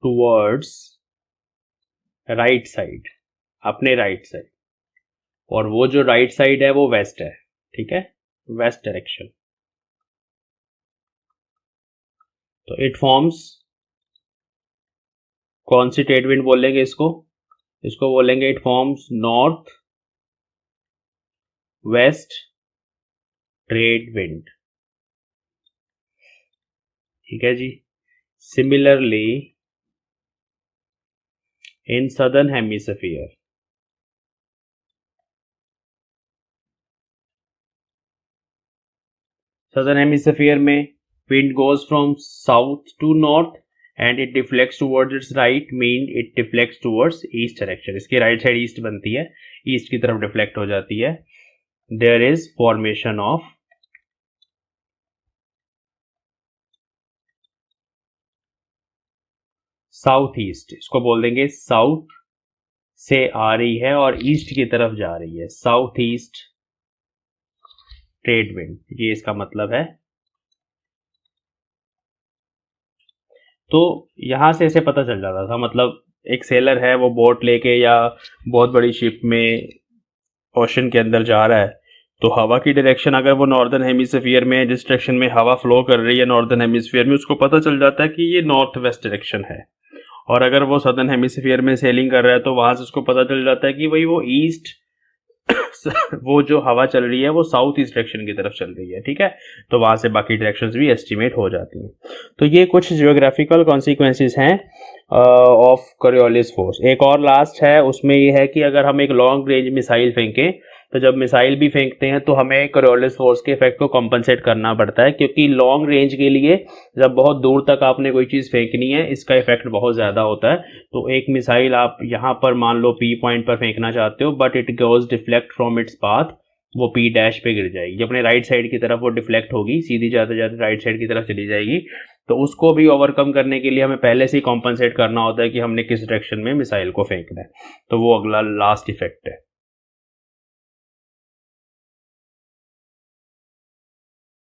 Speaker 1: towards right side, अपने राइट साइड, और वो जो राइट साइड है वो वेस्ट है, ठीक है, वेस्ट डायरेक्शन। तो इट फॉर्म्स, कौन सी ट्रेड विंड बोलेंगे इसको? इसको बोलेंगे it forms north west trade wind, ठीक है जी। Similarly in southern hemisphere, southern hemisphere में wind goes from south to north and it deflects towards its right, mean it deflects towards east direction। इसकी right side east बनती है, east की तरफ deflect हो जाती है। there is formation of south east, इसको बोल देंगे साउथ से आ रही है और ईस्ट की तरफ जा रही है, साउथ ईस्ट ट्रेड विंड, ये इसका मतलब है। तो यहां से इसे पता चल जाता था, मतलब एक सेलर है वो बोट लेके या बहुत बड़ी शिप में ओशन के अंदर जा रहा है, तो हवा की डायरेक्शन अगर वो नॉर्दर्न हेमिस्फीयर में, जिस डायरेक्शन में हवा फ्लो कर रही है नॉर्दर्न हेमिस्फीयर में, उसको पता चल जाता है कि ये नॉर्थ वेस्ट डायरेक्शन है। और अगर वो सदर्न हेमिस्फीयर में सेलिंग कर रहा है तो वहां से उसको पता चल जाता है कि भाई वो ईस्ट वो जो हवा चल रही है वो साउथ ईस्ट डायरेक्शन की तरफ चल रही है, ठीक है। तो वहां से बाकी डायरेक्शंस भी एस्टिमेट हो जाती हैं। तो ये कुछ जियोग्राफिकल कॉन्सिक्वेंसेस हैं ऑफ कोरियोलिस फोर्स। एक और लास्ट है, उसमें ये है कि अगर हम एक लॉन्ग रेंज मिसाइल फेंकें, तो जब मिसाइल भी फेंकते हैं तो हमें कोरियोलिस फोर्स के इफेक्ट को कॉम्पनसेट करना पड़ता है, क्योंकि लॉन्ग रेंज के लिए जब बहुत दूर तक आपने कोई चीज़ फेंकनी है, इसका इफेक्ट बहुत ज़्यादा होता है। तो एक मिसाइल आप यहाँ पर मान लो पी पॉइंट पर फेंकना चाहते हो, but it goes deflect from its path, वो पी डैश पे गिर जाएगी, अपने राइट साइड की तरफ वो डिफ्लेक्ट होगी, सीधी जाते जाते राइट साइड की तरफ चली जाएगी। तो उसको भी ओवरकम करने के लिए हमें पहले से ही कॉम्पनसेट करना होता है कि हमने किस डायरेक्शन में मिसाइल को फेंकना है। तो वो अगला लास्ट इफेक्ट है।